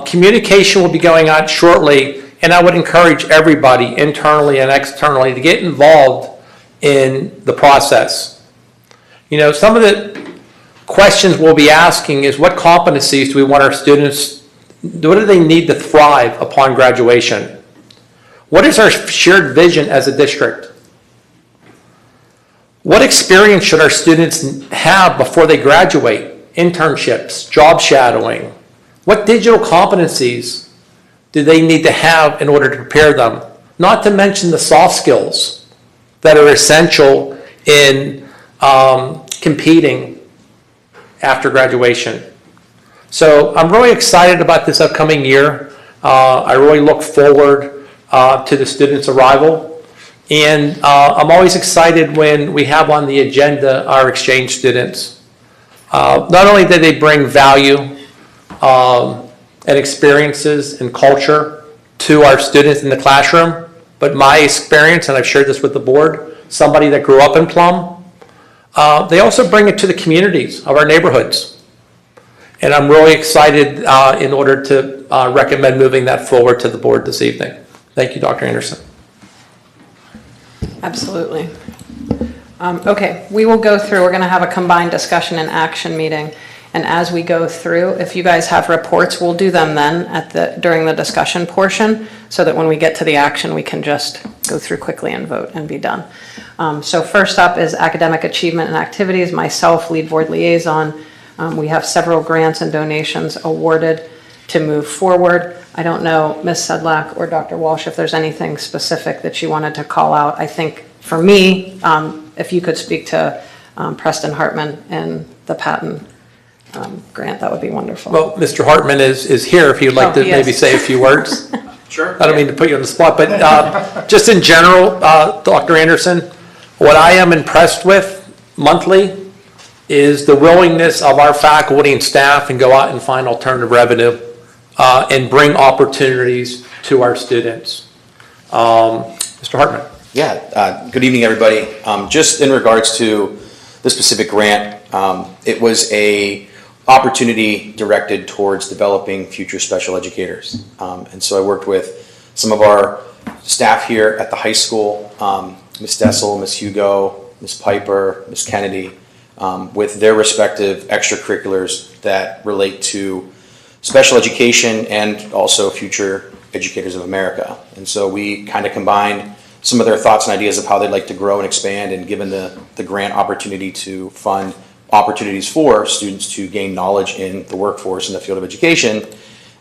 Communication will be going on shortly, and I would encourage everybody internally and externally to get involved in the process. You know, some of the questions we'll be asking is what competencies do we want our students, what do they need to thrive upon graduation? What is our shared vision as a district? What experience should our students have before they graduate? Internships, job shadowing. What digital competencies do they need to have in order to prepare them? Not to mention the soft skills that are essential in competing after graduation. So I'm really excited about this upcoming year. I really look forward to the students' arrival. And I'm always excited when we have on the agenda our exchange students. Not only do they bring value and experiences and culture to our students in the classroom, but my experience, and I've shared this with the board, somebody that grew up in Plum, they also bring it to the communities of our neighborhoods. And I'm really excited in order to recommend moving that forward to the board this evening. Thank you, Dr. Anderson. Absolutely. Okay, we will go through, we're going to have a combined discussion and action meeting. And as we go through, if you guys have reports, we'll do them then during the discussion portion, so that when we get to the action, we can just go through quickly and vote and be done. So first up is academic achievement and activities. Myself, lead board liaison. We have several grants and donations awarded to move forward. I don't know, Ms. Sedlak or Dr. Walsh, if there's anything specific that you wanted to call out. I think for me, if you could speak to Preston Hartman and the Patton grant, that would be wonderful. Well, Mr. Hartman is here if you'd like to maybe say a few words. Sure. I don't mean to put you on the spot, but just in general, Dr. Anderson, what I am impressed with monthly is the willingness of our faculty and staff and go out and find alternative revenue and bring opportunities to our students. Mr. Hartman. Yeah, good evening, everybody. Just in regards to the specific grant, it was a opportunity directed towards developing future special educators. And so I worked with some of our staff here at the high school, Ms. Dessel, Ms. Hugo, Ms. Piper, Ms. Kennedy, with their respective extracurriculars that relate to special education and also future educators of America. And so we kind of combined some of their thoughts and ideas of how they'd like to grow and expand, and given the grant opportunity to fund opportunities for students to gain knowledge in the workforce in the field of education,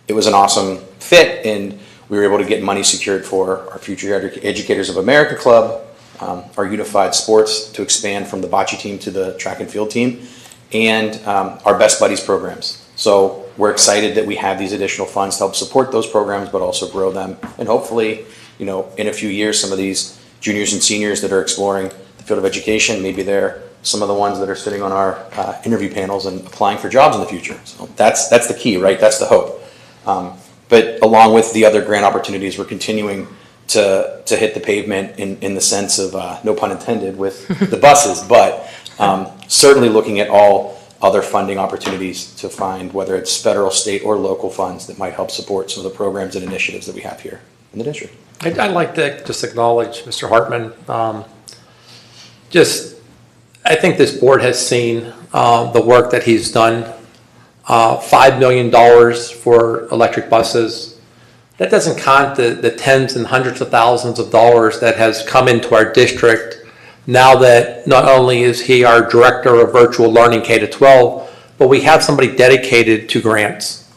it was an awesome fit, and we were able to get money secured for our Future Educators of America Club, our unified sports to expand from the bocce team to the track and field team, and our Best Buddies programs. So we're excited that we have these additional funds to help support those programs, but also grow them. And hopefully, you know, in a few years, some of these juniors and seniors that are exploring the field of education, maybe they're some of the ones that are sitting on our interview panels and applying for jobs in the future. So that's the key, right? That's the hope. But along with the other grant opportunities, we're continuing to hit the pavement in the sense of, no pun intended, with the buses, but certainly looking at all other funding opportunities to find whether it's federal, state, or local funds that might help support some of the programs and initiatives that we have here in the district. I'd like to just acknowledge Mr. Hartman. I think this board has seen the work that he's done. $5 million for electric buses. That doesn't count the tens and hundreds of thousands of dollars that has come into our district now that not only is he our director of virtual learning K-12, but we have somebody dedicated to grants.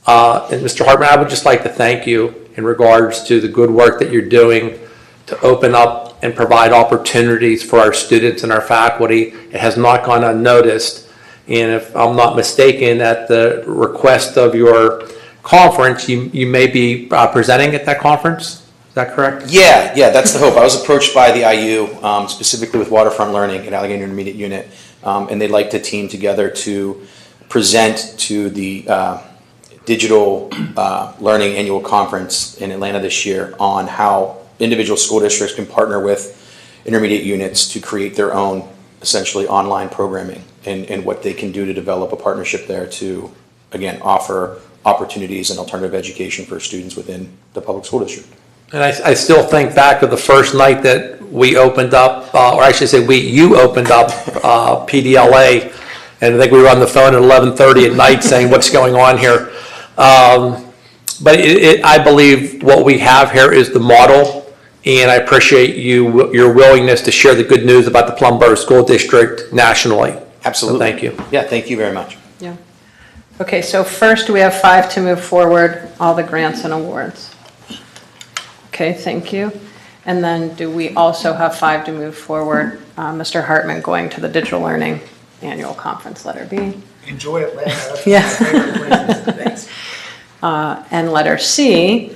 And Mr. Hartman, I would just like to thank you in regards to the good work that you're doing to open up and provide opportunities for our students and our faculty. It has not gone unnoticed. And if I'm not mistaken, at the request of your conference, you may be presenting at that conference. Is that correct? Yeah, that's the hope. I was approached by the IU, specifically with Waterfront Learning at Allegheny Intermediate Unit, and they'd like to team together to present to the Digital Learning Annual Conference in Atlanta this year on how individual school districts can partner with intermediate units to create their own essentially online programming and what they can do to develop a partnership there to, again, offer opportunities and alternative education for students within the public school district. And I still think back to the first night that we opened up, or I should say you opened up PDLA, and I think we were on the phone at 11:30 at night saying, what's going on here? But I believe what we have here is the model, and I appreciate your willingness to share the good news about the Plum Borough School District nationally. Absolutely. So thank you. Yeah, thank you very much. Yeah. Okay, so first we have 5 to move forward, all the grants and awards. Okay, thank you. And then do we also have 5 to move forward, Mr. Hartman going to the Digital Learning Annual Conference, letter B? Enjoy Atlanta. That's Yeah. my favorite place. Thanks. And letter C,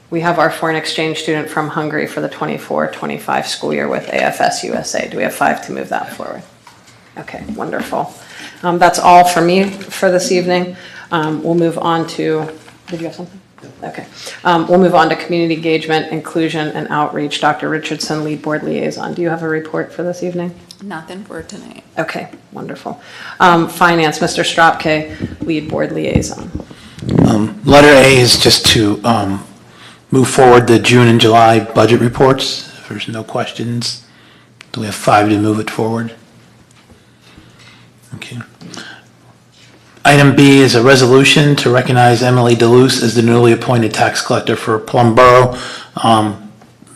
we have our foreign exchange student from Hungary for the 24-25 school year with AFS USA. Do we have 5 to move that forward? Okay, wonderful. That's all for me for this evening. We'll move on to, did you have something? Okay. We'll move on to community engagement, inclusion, and outreach. Dr. Richardson, lead board liaison. Do you have a report for this evening? Nothing for tonight. Okay, wonderful. Finance, Mr. Stropke, lead board liaison. Letter A is just to move forward the June and July budget reports. If there's no questions, do we have 5 to move it forward? Okay. Item B is a resolution to recognize Emily DeLuce as the newly appointed tax collector for Plum Borough.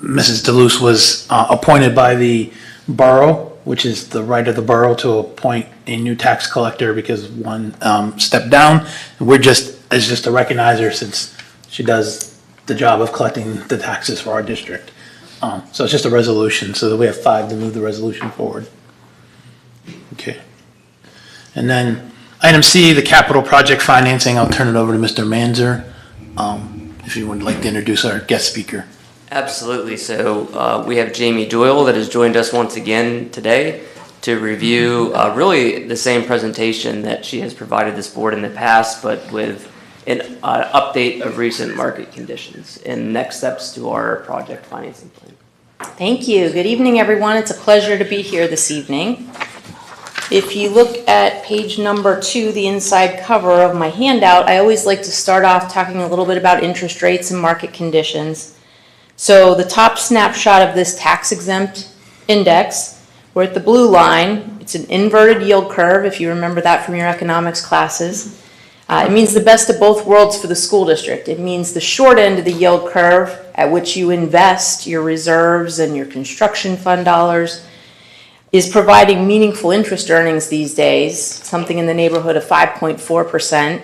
Mrs. DeLuce was appointed by the borough, which is the right of the borough to appoint a new tax collector because one stepped down. We're just to recognize her since she does the job of collecting the taxes for our district. So it's just a resolution, so that we have 5 to move the resolution forward. Okay. And then item C, the capital project financing, I'll turn it over to Mr. Manzer, if you would like to introduce our guest speaker. Absolutely. So we have Jamie Doyle that has joined us once again today to review really the same presentation that she has provided this board in the past, but with an update of recent market conditions and next steps to our project financing plan. Thank you. Good evening, everyone. It's a pleasure to be here this evening. If you look at page number 2, the inside cover of my handout, I always like to start off talking a little bit about interest rates and market conditions. So the top snapshot of this tax-exempt index, we're at the blue line. It's an inverted yield curve, if you remember that from your economics classes. It means the best of both worlds for the school district. It means the short end of the yield curve at which you invest your reserves and your construction fund dollars is providing meaningful interest earnings these days, something in the neighborhood of 5.4%.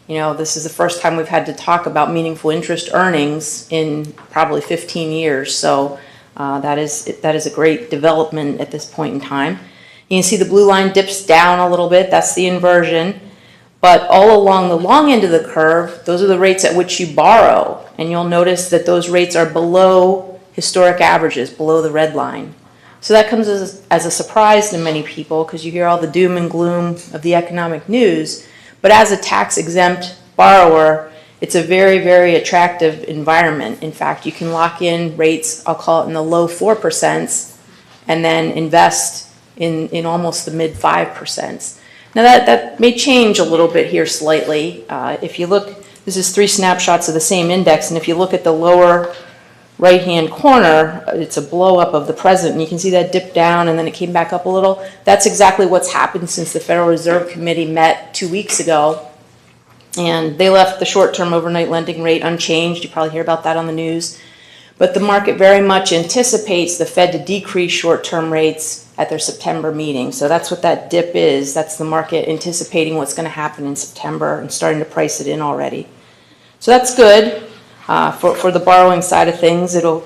You know, this is the first time we've had to talk about meaningful interest earnings in probably 15 years. So that is a great development at this point in time. You can see the blue line dips down a little bit. That's the inversion. But all along the long end of the curve, those are the rates at which you borrow. And you'll notice that those rates are below historic averages, below the red line. So that comes as a surprise to many people because you hear all the doom and gloom of the economic news. But as a tax-exempt borrower, it's a very, very attractive environment. In fact, you can lock in rates, I'll call it in the low 4%, and then invest in almost the mid 5%. Now that may change a little bit here slightly. If you look, this is 3 snapshots of the same index, and if you look at the lower right-hand corner, it's a blow-up of the present, and you can see that dip down and then it came back up a little. That's exactly what's happened since the Federal Reserve Committee met 2 weeks ago, and they left the short-term overnight lending rate unchanged. You probably hear about that on the news. But the market very much anticipates the Fed to decrease short-term rates at their September meeting. So that's what that dip is. That's the market anticipating what's going to happen in September and starting to price it in already. So that's good. For the borrowing side of things, it'll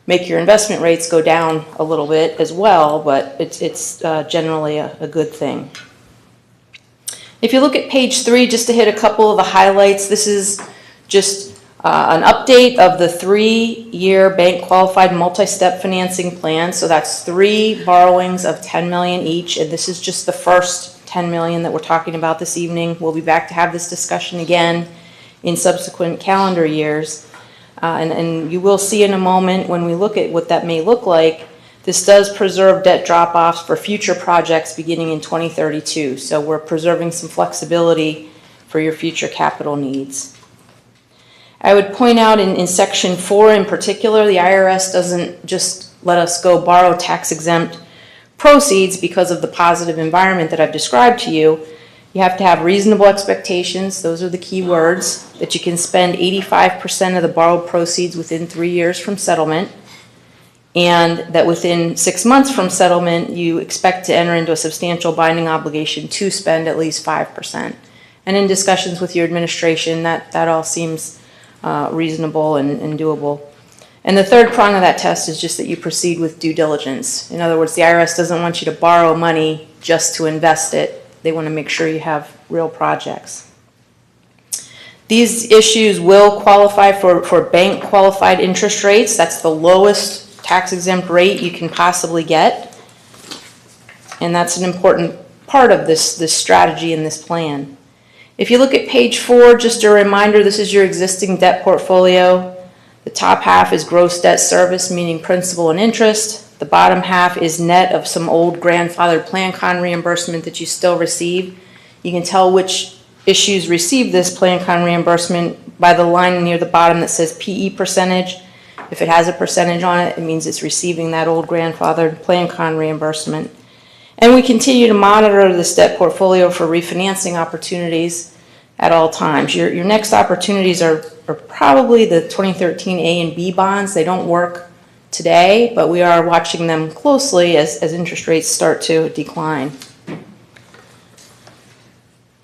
make your investment rates go down a little bit as well, but it's generally a good thing. If you look at page 3, just to hit a couple of the highlights, this is just an update of the 3-year bank qualified multi-step financing plan. So that's 3 borrowings of $10 million each, and this is just the first $10 million that we're talking about this evening. We'll be back to have this discussion again in subsequent calendar years. And you will see in a moment when we look at what that may look like, This does preserve debt drop-offs for future projects beginning in 2032, so we're preserving some flexibility for your future capital needs. I would point out in section 4 in particular, the IRS doesn't just let us go borrow tax-exempt proceeds because of the positive environment that I've described to you. You have to have reasonable expectations, those are the key words, that you can spend 85% of the borrowed proceeds within 3 years from settlement, and that within 6 months from settlement, you expect to enter into a substantial binding obligation to spend at least 5%. And in discussions with your administration, that all seems reasonable and doable. And the third prong of that test is just that you proceed with due diligence. In other words, the IRS doesn't want you to borrow money just to invest it. They want to make sure you have real projects. These issues will qualify for bank qualified interest rates. That's the lowest tax-exempt rate you can possibly get. And that's an important part of this strategy and this plan. If you look at page 4, just a reminder, this is your existing debt portfolio. The top half is gross debt service, meaning principal and interest. The bottom half is net of some old grandfathered plan con reimbursement that you still receive. You can tell which issues receive this plan con reimbursement by the line near the bottom that says PE percentage. If it has a percentage on it, it means it's receiving that old grandfathered plan con reimbursement. And we continue to monitor this debt portfolio for refinancing opportunities at all times. Your next opportunities are probably the 2013 A and B bonds. They don't work today, but we are watching them closely as interest rates start to decline.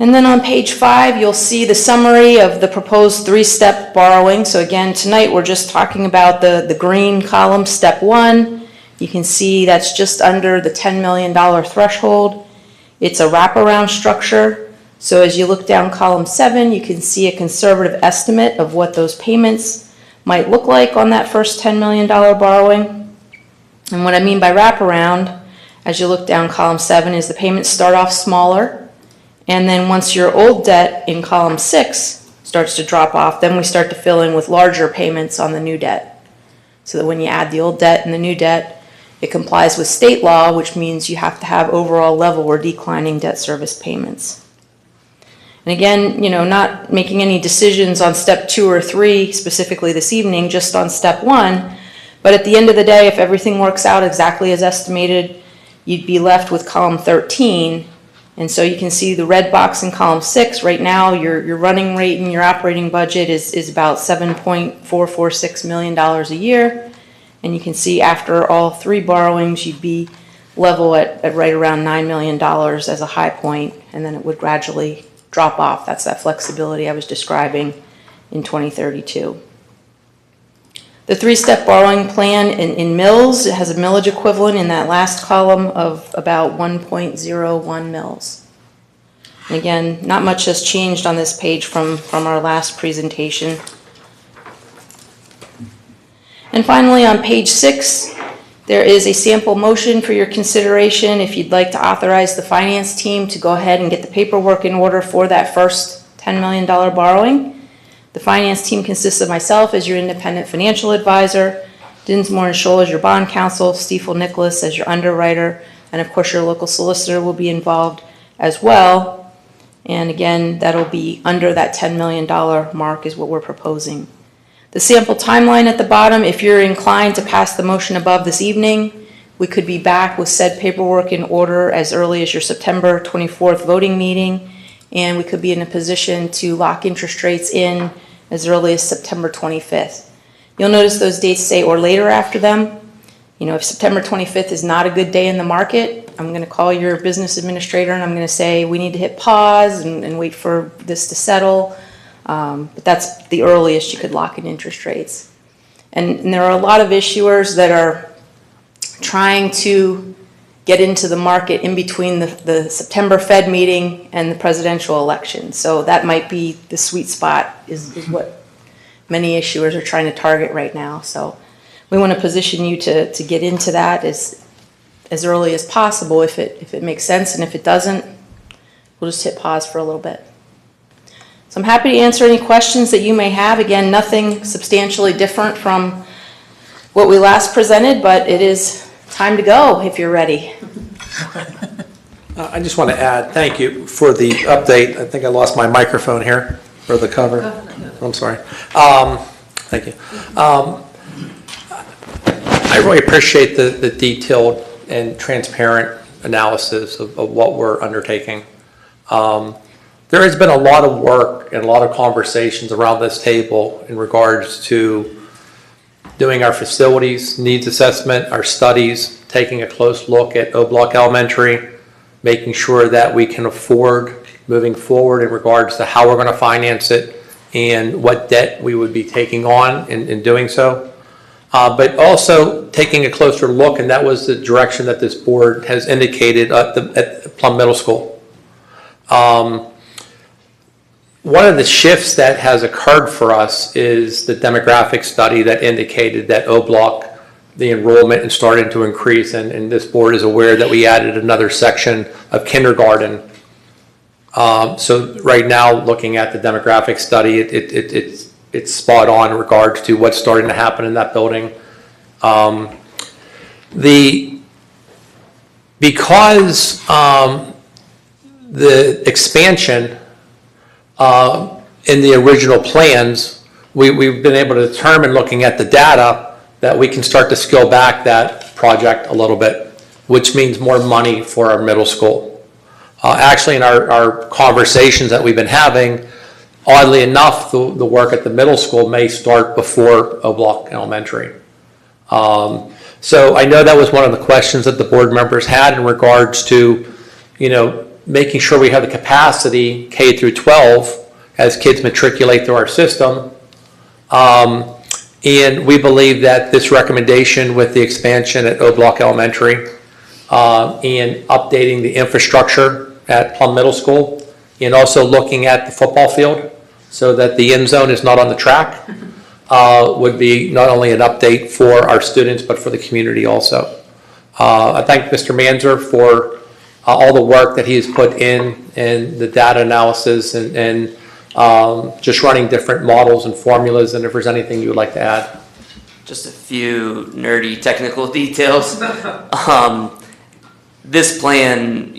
And then on page 5, you'll see the summary of the proposed 3-step borrowing. So again, tonight we're just talking about the green column, step 1. You can see that's just under the $10 million threshold. It's a wraparound structure. So as you look down column 7, you can see a conservative estimate of what those payments might look like on that first $10 million borrowing. And what I mean by wraparound, as you look down column 7, is the payments start off smaller. And then once your old debt in column 6 starts to drop off, then we start to fill in with larger payments on the new debt. So that when you add the old debt and the new debt, it complies with state law, which means you have to have overall level or declining debt service payments. And again, not making any decisions on step 2 or 3 specifically this evening, just on step 1. But at the end of the day, if everything works out exactly as estimated, you'd be left with column 13. And so you can see the red box in column 6. Right now, your running rate in your operating budget is about $7.446 million a year. And you can see after all 3 borrowings, you'd be level at right around $9 million as a high point, and then it would gradually drop off. That's that flexibility I was describing in 2032. The 3-step borrowing plan in mils, it has a millage equivalent in that last column of about 1.01 mils. And again, not much has changed on this page from our last presentation. And finally, on page 6, there is a sample motion for your consideration if you'd like to authorize the finance team to go ahead and get the paperwork in order for that first $10 million borrowing. The finance team consists of myself as your independent financial advisor, Dinsmore and Scholl as your bond counsel, Stiefel Nicholas as your underwriter, and of course your local solicitor will be involved as well. And again, that'll be under that $10 million mark is what we're proposing. The sample timeline at the bottom, if you're inclined to pass the motion above this evening, we could be back with said paperwork in order as early as your September 24th voting meeting, and we could be in a position to lock interest rates in as early as September 25th. You'll notice those dates say or later after them. If September 25th is not a good day in the market, I'm going to call your business administrator and I'm going to say we need to hit pause and wait for this to settle. But that's the earliest you could lock in interest rates. And there are a lot of issuers that are trying to get into the market in between the September Fed meeting and the presidential election. So that might be the sweet spot is what many issuers are trying to target right now. So we want to position you to get into that as early as possible if it makes sense, and if it doesn't, we'll just hit pause for a little bit. So I'm happy to answer any questions that you may have. Again, nothing substantially different from what we last presented, but it is time to go if you're ready. I just want to add, thank you for the update. I think I lost my microphone here for the cover. I'm sorry. Thank you. I really appreciate the detailed and transparent analysis of what we're undertaking. There has been a lot of work and a lot of conversations around this table in regards to doing our facilities needs assessment, our studies, taking a close look at O Block Elementary, making sure that we can afford moving forward in regards to how we're going to finance it and what debt we would be taking on in doing so. But also taking a closer look, and that was the direction that this board has indicated at Plum Middle School. One of the shifts that has occurred for us is the demographic study that indicated that O Block, the enrollment is starting to increase, and this board is aware that we added another section of kindergarten. So right now, looking at the demographic study, it's spot on in regards to what's starting to happen in that building. Because the expansion in the original plans, we've been able to determine, looking at the data, that we can start to scale back that project a little bit, which means more money for our middle school. Actually, in our conversations that we've been having, oddly enough, the work at the middle school may start before O Block Elementary. So I know that was one of the questions that the board members had in regards to, making sure we have the capacity K through 12 as kids matriculate through our system. And we believe that this recommendation with the expansion at O Block Elementary and updating the infrastructure at Plum Middle School, and also looking at the football field so that the end zone is not on the track, would be not only an update for our students, but for the community also. I thank Mr. Manzer for all the work that he has put in the data analysis and just running different models and formulas, and if there's anything you would like to add. Just a few nerdy technical details. This plan,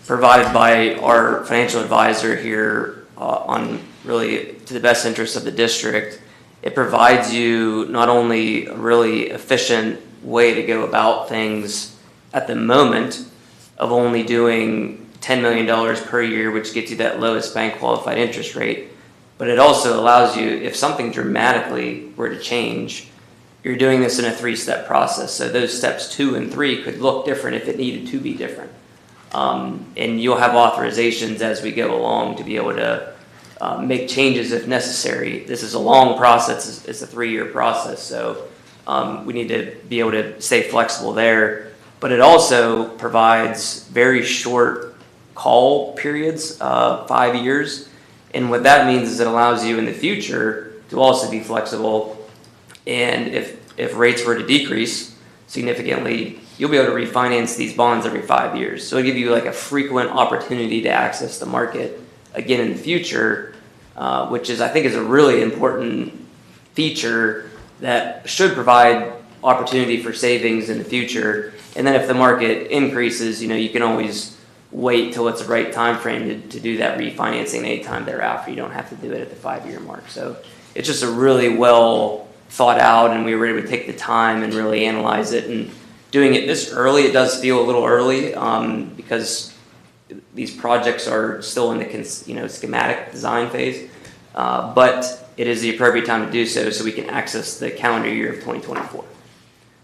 provided by our financial advisor here on really to the best interest of the district, it provides you not only a really efficient way to go about things at the moment of only doing $10 million per year, which gets you that lowest bank qualified interest rate, but it also allows you, if something dramatically were to change, you're doing this in a 3-step process. So those steps 2 and 3 could look different if it needed to be different. And you'll have authorizations as we go along to be able to make changes if necessary. This is a long process. It's a 3-year process. So we need to be able to stay flexible there. But it also provides very short call periods, 5 years. And what that means is it allows you in the future to also be flexible. And if rates were to decrease significantly, you'll be able to refinance these bonds every 5 years. So it'll give you like a frequent opportunity to access the market again in the future, which I think is a really important feature that should provide opportunity for savings in the future. And then if the market increases, you can always wait till it's the right time frame to do that refinancing anytime thereafter. You don't have to do it at the 5-year mark. So it's just a really well thought out, and we were able to take the time and really analyze it. And doing it this early, it does feel a little early because these projects are still in the schematic design phase, but it is the appropriate time to do so we can access the calendar year of 2024.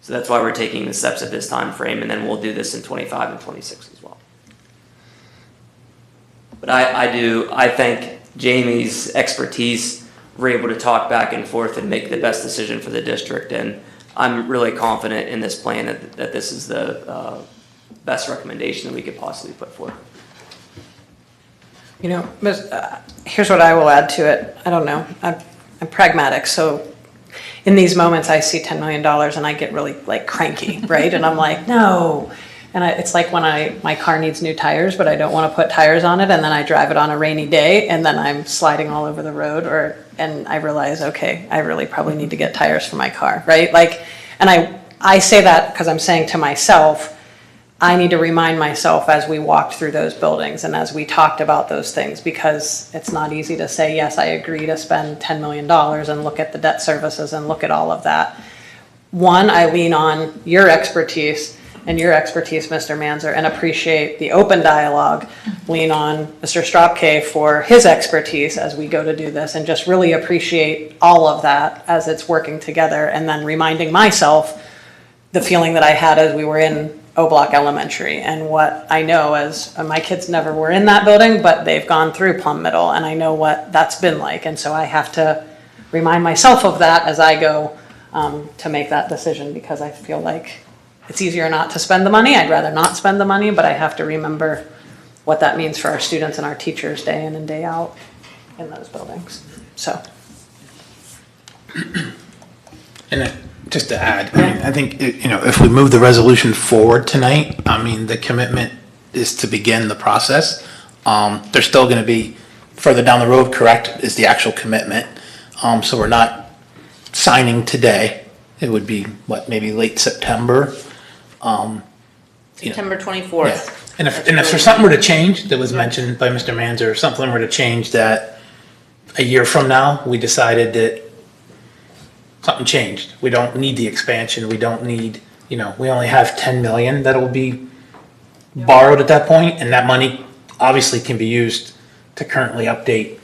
So that's why we're taking the steps at this time frame, and then we'll do this in 25 and 26 as well. But I think Jamie's expertise, we're able to talk back and forth and make the best decision for the district, and I'm really confident in this plan that this is the best recommendation that we could possibly put forward. Here's what I will add to it. I don't know. I'm pragmatic, so in these moments I see $10 million and I get really cranky, right? And I'm like, no. And it's like when my car needs new tires, but I don't want to put tires on it, and then I drive it on a rainy day, and then I'm sliding all over the road, and I realize, okay, I really probably need to get tires for my car, right? And I say that because I'm saying to myself, I need to remind myself as we walked through those buildings and as we talked about those things, because it's not easy to say, yes, I agree to spend $10 million and look at the debt services and look at all of that. One, I lean on your expertise and your expertise, Mr. Manzer, and appreciate the open dialogue. Lean on Mr. Stropke for his expertise as we go to do this, and just really appreciate all of that as it's working together, and then reminding myself the feeling that I had as we were in O Block Elementary, and what I know as my kids never were in that building, but they've gone through Plum Middle, and I know what that's been like. And so I have to remind myself of that as I go to make that decision, because I feel like it's easier not to spend the money. I'd rather not spend the money, but I have to remember what that means for our students and our teachers day in and day out in those buildings. So. And just to add, I mean, I think, if we move the resolution forward tonight, I mean, the commitment is to begin the process. There's still going to be further down the road, correct, is the actual commitment. So we're not signing today. It would be, maybe late September. September 24th. Yeah. And if there's something were to change that was mentioned by Mr. Manzer, if something were to change that a year from now, we decided that something changed. We don't need the expansion. We don't need, we only have 10 million that will be borrowed at that point, and that money obviously can be used to currently update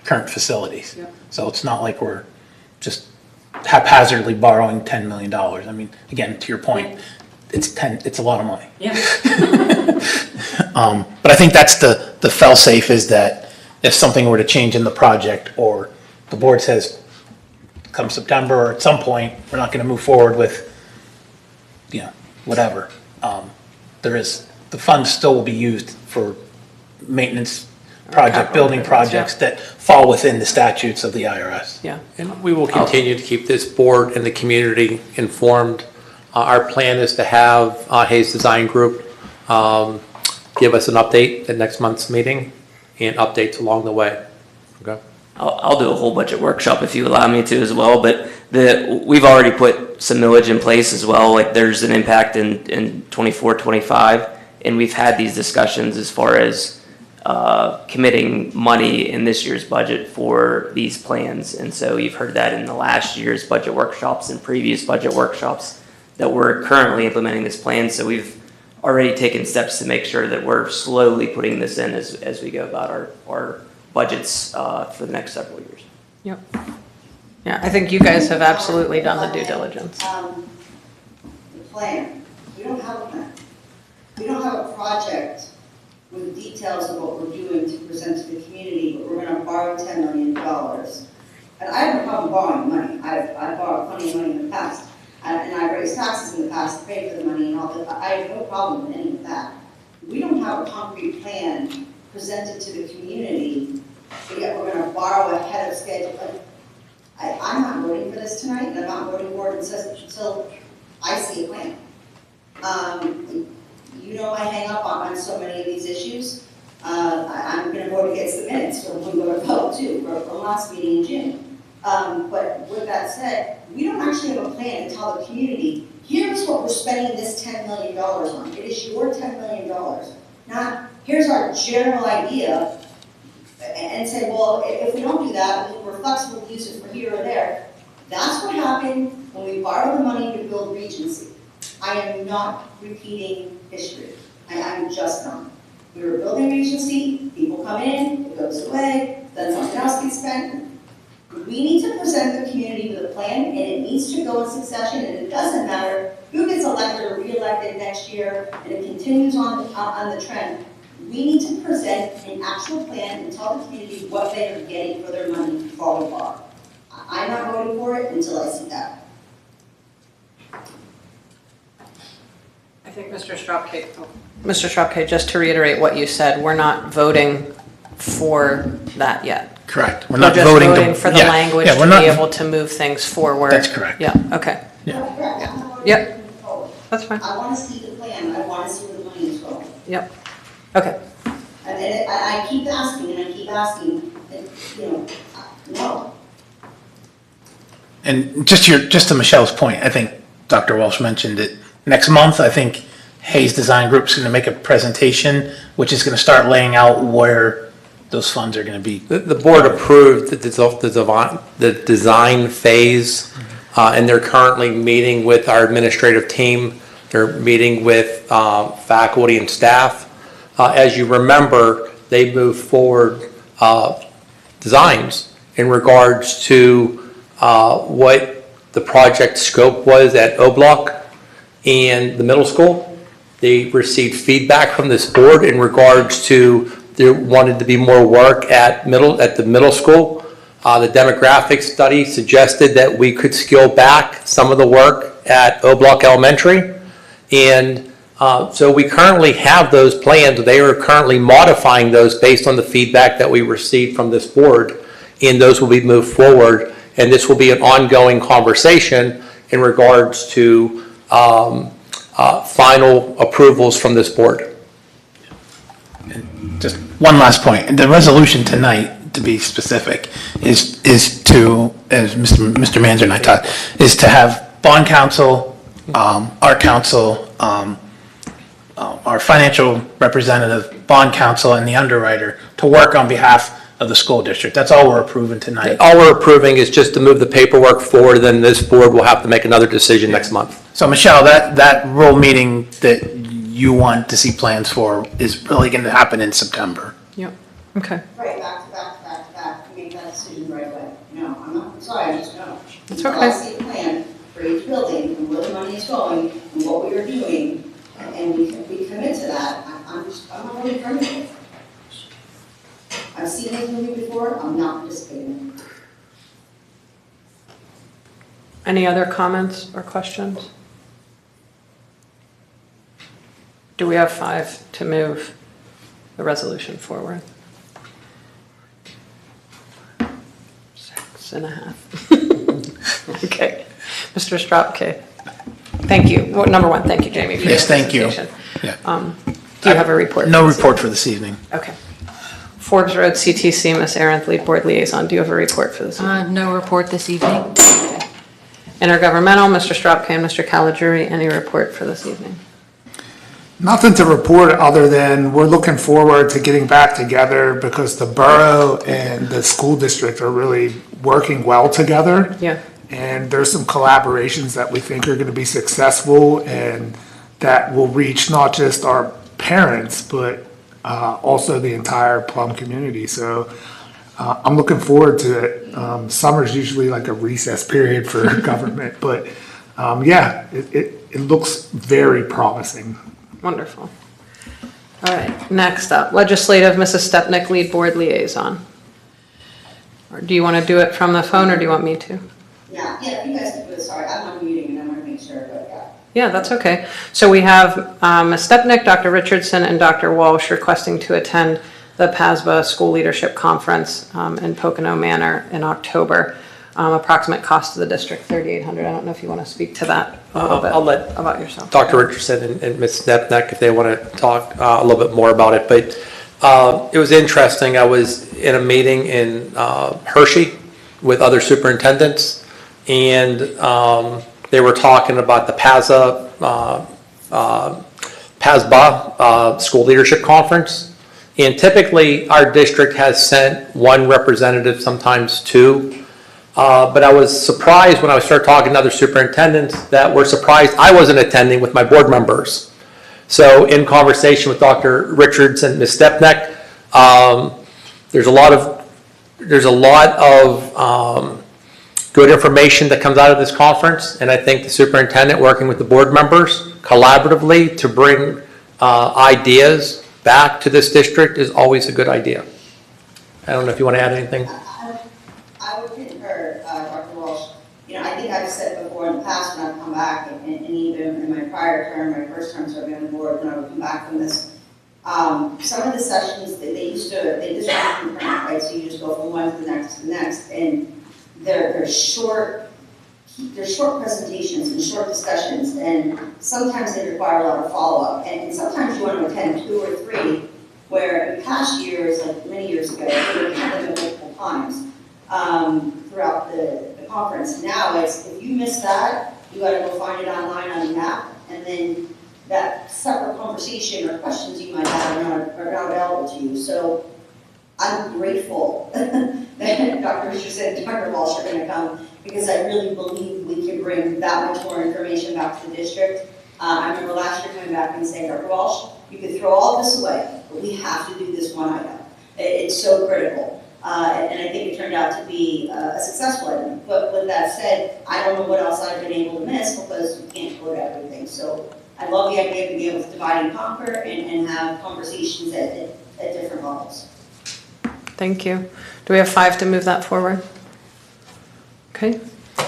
current facilities. Yep. So it's not like we're just haphazardly borrowing $10 million. I mean, again, to your point, it's a lot of money. Yeah. But I think that's the fail-safe, is that if something were to change in the project, or the board says, come September or at some point, we're not going to move forward with, whatever. The funds still will be used for maintenance project, building projects that fall within the statutes of the IRS. Yeah. And we will continue to keep this board and the community informed. Our plan is to have Hayes Design Group give us an update at next month's meeting, and updates along the way. Okay. I'll do a whole budget workshop if you allow me to as well, but we've already put some millage in place as well. Like, there's an impact in 24, 25, and we've had these discussions as far as committing money in this year's budget for these plans. And so you've heard that in the last year's budget workshops and previous budget workshops that we're currently implementing this plan. So we've already taken steps to make sure that we're slowly putting this in as we go about our budgets for the next several years. Yep. Yeah, I think you guys have absolutely done the due diligence. The plan, we don't have a plan. We don't have a project with the details of what we're doing to present to the community, but we're gonna borrow $10 million. And I have no problem borrowing money. I've borrowed plenty of money in the past. And I've raised taxes in the past to pay for the money and all that. I have no problem with any of that. We don't have a concrete plan presented to the community, but yet we're gonna borrow ahead of schedule. I'm not voting for this tonight, and I'm not voting for it until I see a plan. You know I hang up on so many of these issues. I'm gonna vote against the minutes when we go to vote too, for last meeting in June. But with that said, we don't actually have a plan to tell the community, here's what we're spending this $10 million on. It is your $10 million. Not, here's our general idea, and say, well, if we don't do that, we're flexible to use it for here or there. That's what happened when we borrowed the money to build Regency. I am not repeating history. I'm just not. We were building Regency, people come in, it goes away, then something else gets spent. We need to present the community with a plan, and it needs to go in succession, and it doesn't matter who gets elected or re-elected next year, and it continues on the trend. We need to present an actual plan and tell the community what they are getting for their money before we borrow. I'm not voting for it until I see that. I think Mr. Stropke, just to reiterate what you said, we're not voting for that yet. Correct. We're just voting for the language to be able to move things forward. That's correct. Yeah, okay. Yeah. Yep. That's fine. I want to see the plan. I want to see where the money is going. Yep. Okay. And I keep asking, no. And just to Michelle's point, I think Dr. Walsh mentioned it, next month, I think Hayes Design Group's going to make a presentation, which is going to start laying out where those funds are going to be. The board approved the design phase, and they're currently meeting with our administrative team. They're meeting with faculty and staff. As you remember, they moved forward designs in regards to what the project scope was at O Block and the middle school. They received feedback from this board in regards to there wanted to be more work at the middle school. The demographic study suggested that we could scale back some of the work at O Block Elementary. And so we currently have those plans. They are currently modifying those based on the feedback that we received from this board, and those will be moved forward. And this will be an ongoing conversation in regards to final approvals from this board. Just one last point. The resolution tonight, to be specific, is to, as Mr. Manzer and I talked, is to have bond counsel, our counsel, our financial representative, bond counsel, and the underwriter to work on behalf of the school district. That's all we're approving tonight. All we're approving is just to move the paperwork forward, then this board will have to make another decision next month. So Michelle, that rural meeting that you want to see plans for is really going to happen in September. Yep, okay. Right, back to back, to make that decision right away. No, I'm not, I'm sorry, I just don't. It's Until okay. I see a plan for each building and where the money is going and what we are doing, and we commit to that, I'm not really committed. I've seen this movie before, I'm not participating. Any other comments or questions? Do we have 5 to move the resolution forward? 6.5. Okay. Mr. Stropke. Thank you. Well, number 1, thank you, Jamie, for your Yes, thank you. presentation. Yeah. Do you have a report? No report for this evening. Okay. Forbes Road CTC, Ms. Arendt, lead board liaison. Do you have a report for this evening? No report this evening. Intergovernmental, Mr. Stropke and Mr. Caligiuri, any report for this evening? Nothing to report other than we're looking forward to getting back together because the borough and the school district are really working well together. Yeah. And there's some collaborations that we think are going to be successful and that will reach not just our parents, but also the entire Plum community. So I'm looking forward to it. Summer's usually like a recess period for government, but yeah, it looks very promising. Wonderful. All right, next up, legislative, Mrs. Stepnick, lead board liaison. Or do you want to do it from the phone or do you want me to? Yeah, you guys can do it, sorry, I'm on meeting and I want to make sure, but yeah. Yeah, that's okay. So we have Ms. Stepnick, Dr. Richardson, and Dr. Walsh requesting to attend the PASBA School Leadership Conference in Pocono Manor in October. Approximate cost to the district, $3,800. I don't know if you want to speak to that a little bit. I'll let about yourself. Dr. Richardson and Ms. Stepnick, if they want to talk a little bit more about it. But it was interesting. I was in a meeting in Hershey with other superintendents, and they were talking about the PASBA School Leadership Conference. And typically, our district has sent one representative, sometimes 2. But I was surprised when I started talking to other superintendents that were surprised I wasn't attending with my board members. So in conversation with Dr. Richardson, Ms. Stepnick, there's a lot of good information that comes out of this conference, and I think the superintendent working with the board members collaboratively to bring ideas back to this district is always a good idea. I don't know if you want to add anything. I would concur, Dr. Walsh. I think I've said before in the past when I've come back, and even in my prior term, my first term serving on the board, when I would come back from this, some of the sessions, they just run concurrent, right? So you just go from one to the next, and they're short presentations and short discussions, and sometimes they require a lot of follow-up, and sometimes you want to attend 2 or 3, where in past years, like many years ago, we would have them multiple times throughout the conference. Now it's, if you miss that, you gotta go find it online on the app, and then that separate conversation or questions you might have are not available to you. So I'm grateful that Dr. Richardson and Dr. Walsh are gonna come, because I really believe we can bring that much more information back to the district. I remember last year coming back and saying, Dr. Walsh, you could throw all this away, but we have to do this one item. It's so critical. And I think it turned out to be a successful item. But with that said, I don't know what else I've been able to miss, because we can't go to everything. So I love the idea of being able to divide and conquer and have conversations at different levels. Thank you. Do we have 5 to move that forward? Okay.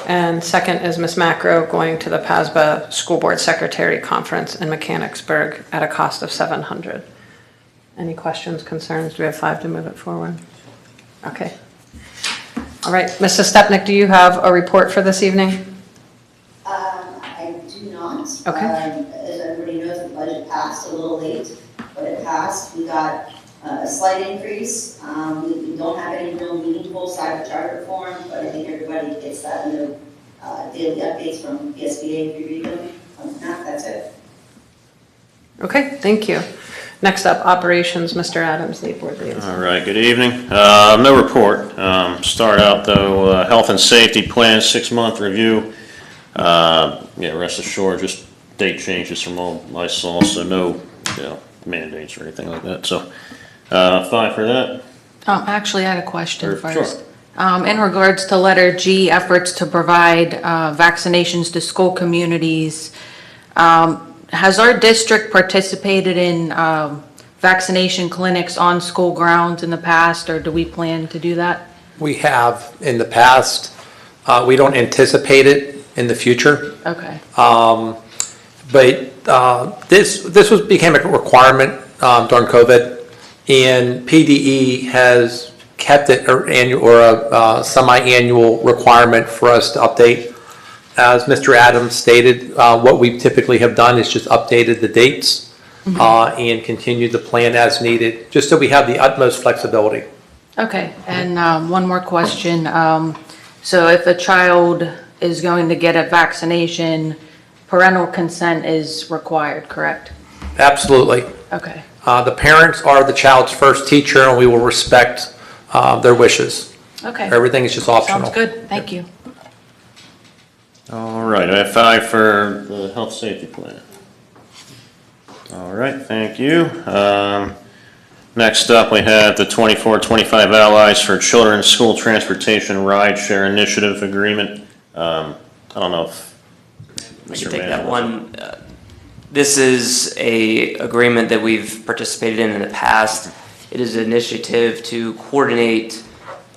And second is Ms. Macro going to the PASBA School Board Secretary Conference in Mechanicsburg at a cost of $700. Any questions, concerns? Do we have 5 to move it forward? Okay. All right. Mrs. Stepnick, do you have a report for this evening? I do not. Okay. As everybody knows, the budget passed a little late, but it passed. We got a slight increase. We don't have any real meaningful side of charter reform, but I think everybody gets that in the daily updates from PSBA if you read them. That's it. Okay, thank you. Next up, operations, Mr. Adams, the board liaison. All right, good evening. No report. Start out though, health and safety plan, 6-month review. Yeah, rest assured, just date changes from all I saw, so no, mandates or anything like that. So, 5 for that. Actually, I had a question first. Sure. In regards to letter G, efforts to provide vaccinations to school communities, has our district participated in vaccination clinics on school grounds in the past, or do we plan to do that? We have in the past. We don't anticipate it in the future. Okay. But this became a requirement during COVID, and PDE has kept it a semi-annual requirement for us to update. As Mr. Adams stated, what we typically have done is just updated the dates and continued the plan as needed, just so we have the utmost flexibility. Okay, and one more question. So if a child is going to get a vaccination, parental consent is required, correct? Absolutely. Okay. The parents are the child's first teacher, and we will respect their wishes. Okay. Everything is just optional. Sounds good, thank you. All right, I have 5 for the health safety plan. All right, thank you. Next up, we have the 24-25 Allies for Children's School Transportation Ride Share Initiative Agreement. I don't know if I can take that one. This is a agreement that we've participated in the past. It is an initiative to coordinate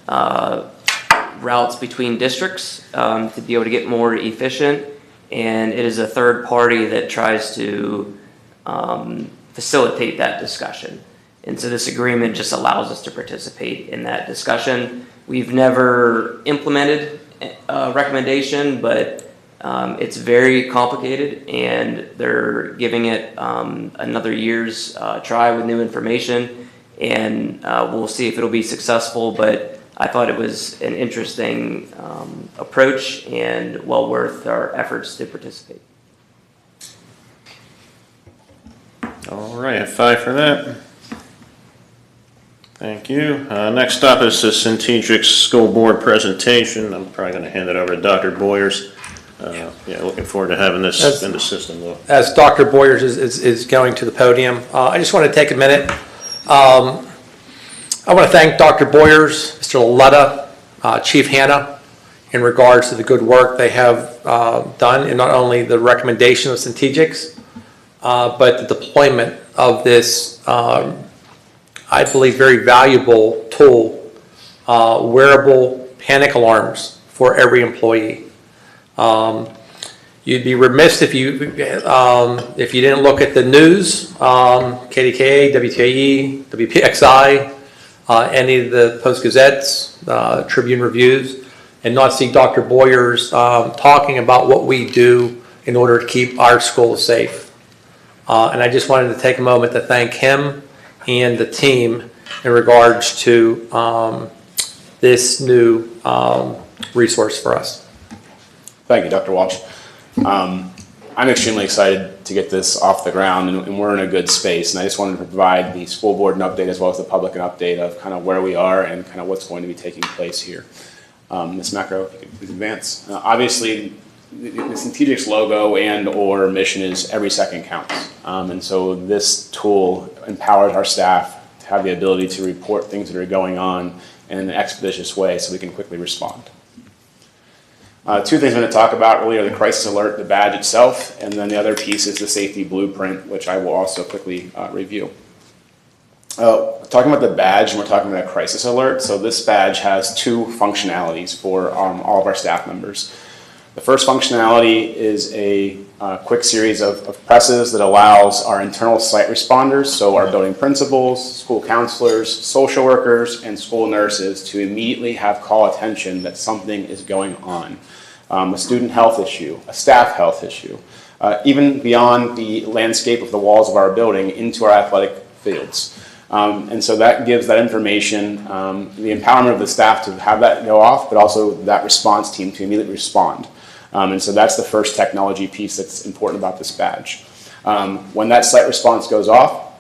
routes between districts to be able to get more efficient, and it is a third party that tries to facilitate that discussion. And so this agreement just allows us to participate in that discussion. We've never implemented a recommendation, but it's very complicated, and they're giving it another year's try with new information, and we'll see if it'll be successful, but I thought it was an interesting approach and well worth our efforts to participate. All right, I have 5 for that. Thank you. Next up is the Centegix School Board presentation. I'm probably going to hand it over to Dr. Boyers. Yeah, looking forward to having this in the system, though. As Dr. Boyers is going to the podium, I just want to take a minute. I want to thank Dr. Boyers, Mr. Letta, Chief Hanna, in regards to the good work they have done in not only the recommendation of Centegix, but the deployment of this, I believe, very valuable tool, wearable panic alarms for every employee. You'd be remiss if you didn't look at the news, KDKA, WTAE, WPXI, any of the Post-Gazettes, Tribune Reviews, and not see Dr. Boyers talking about what we do in order to keep our schools safe. And I just wanted to take a moment to thank him and the team in regards to this new resource for us. Thank you, Dr. Walsh. I'm extremely excited to get this off the ground, and we're in a good space. And I just wanted to provide the school board an update as well as the public an update of kind of where we are and kind of what's going to be taking place here. Ms. Macro, if you could please advance. Obviously, the Centegix logo and or mission is every second counts. And so this tool empowers our staff to have the ability to report things that are going on in an expeditious way so we can quickly respond. Two things I'm going to talk about really are the crisis alert, the badge itself, and then the other piece is the safety blueprint, which I will also quickly review. Talking about the badge, and we're talking about a crisis alert. So this badge has two functionalities for all of our staff members. The first functionality is a quick series of presses that allows our internal site responders, so our building principals, school counselors, social workers, and school nurses to immediately have call attention that something is going on. A student health issue, a staff health issue, even beyond the landscape of the walls of our building into our athletic fields. And so that gives that information, the empowerment of the staff to have that go off, but also that response team to immediately respond. And so that's the first technology piece that's important about this badge. When that site response goes off,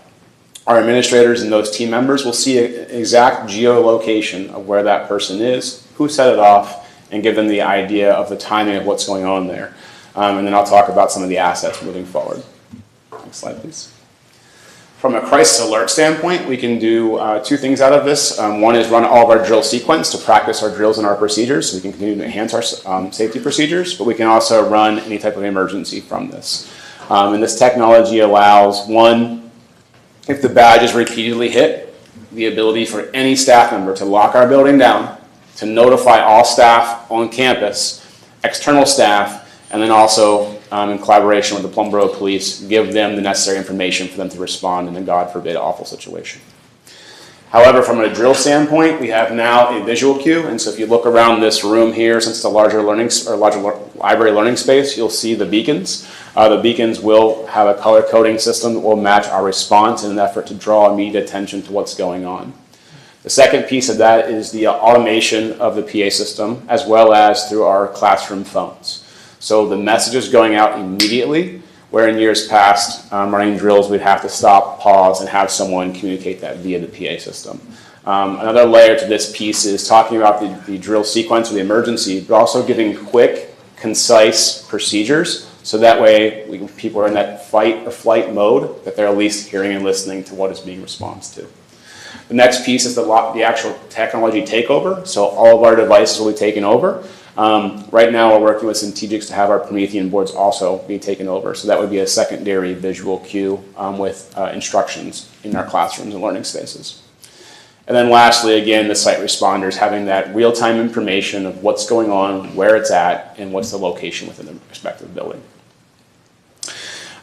our administrators and those team members will see an exact geolocation of where that person is, who set it off, and give them the idea of the timing of what's going on there. And then I'll talk about some of the assets moving forward. Next slide, please. From a crisis alert standpoint, we can do two things out of this. One is run all of our drill sequence to practice our drills and our procedures so we can continue to enhance our safety procedures, but we can also run any type of emergency from this. And this technology allows, one, if the badge is repeatedly hit, the ability for any staff member to lock our building down, to notify all staff on campus, external staff, and then also in collaboration with the Plum Borough Police, give them the necessary information for them to respond in a, God forbid, awful situation. However, from a drill standpoint, we have now a visual cue, and so if you look around this room here, since it's a larger library learning space, you'll see the beacons. The beacons will have a color coding system that will match our response in an effort to draw immediate attention to what's going on. The second piece of that is the automation of the PA system, as well as through our classroom phones. So the message is going out immediately, where in years past, running drills, we'd have to stop, pause, and have someone communicate that via the PA system. Another layer to this piece is talking about the drill sequence or the emergency, but also giving quick, concise procedures, so that way when people are in that fight or flight mode, that they're at least hearing and listening to what is being responded to. The next piece is the actual technology takeover, so all of our devices will be taken over. Right now we're working with Centegix to have our Promethean boards also be taken over, so that would be a secondary visual cue with instructions in our classrooms and learning spaces. And then lastly, again, the site responders having that real-time information of what's going on, where it's at, and what's the location within the respective building.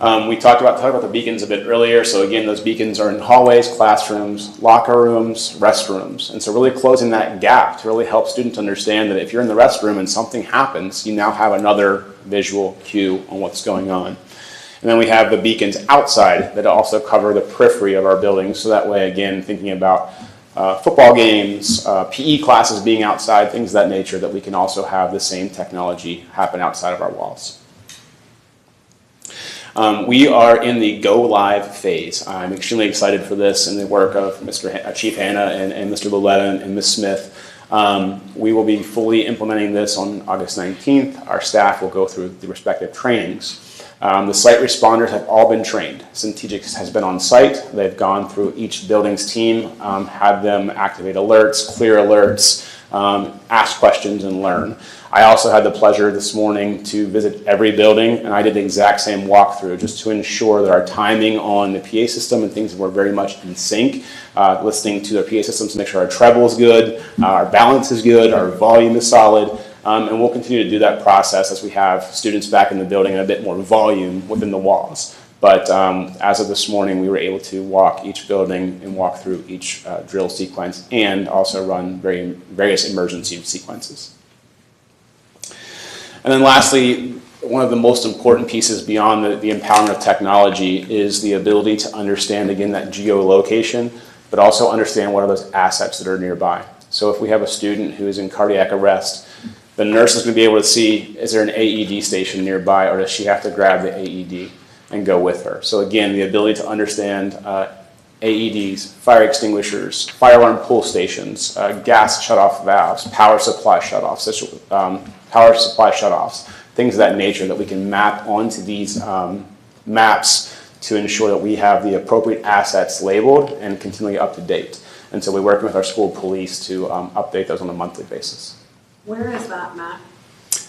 We talked about the beacons a bit earlier. So again, those beacons are in hallways, classrooms, locker rooms, restrooms. And so really closing that gap to really help students understand that if you're in the restroom and something happens, you now have another visual cue on what's going on. And then we have the beacons outside that also cover the periphery of our buildings. So that way, again, thinking about football games, PE classes being outside, things of that nature, that we can also have the same technology happen outside of our walls. We are in the go live phase. I'm extremely excited for this and the work of Chief Hanna and Mr. Luletta and Ms. Smith. We will be fully implementing this on August 19th. Our staff will go through the respective trainings. The site responders have all been trained. Centegix has been on site. They've gone through each building's team, had them activate alerts, clear alerts, ask questions, and learn. I also had the pleasure this morning to visit every building, and I did the exact same walkthrough just to ensure that our timing on the PA system and things were very much in sync, listening to their PA systems to make sure our treble is good, our balance is good, our volume is solid, and we'll continue to do that process as we have students back in the building and a bit more volume within the walls. But as of this morning, we were able to walk each building and walk through each drill sequence and also run various emergency sequences. And then lastly, one of the most important pieces beyond the empowerment of technology is the ability to understand, again, that geolocation, but also understand what are those assets that are nearby. So if we have a student who is in cardiac arrest, The nurse is going to be able to see, is there an AED station nearby, or does she have to grab the AED and go with her? So again, the ability to understand AEDs, fire extinguishers, fire alarm pull stations, gas shutoff valves, power supply shutoffs, things of that nature that we can map onto these maps to ensure that we have the appropriate assets labeled and continually up to date. And so we're working with our school police to update those on a monthly basis. Where is that map?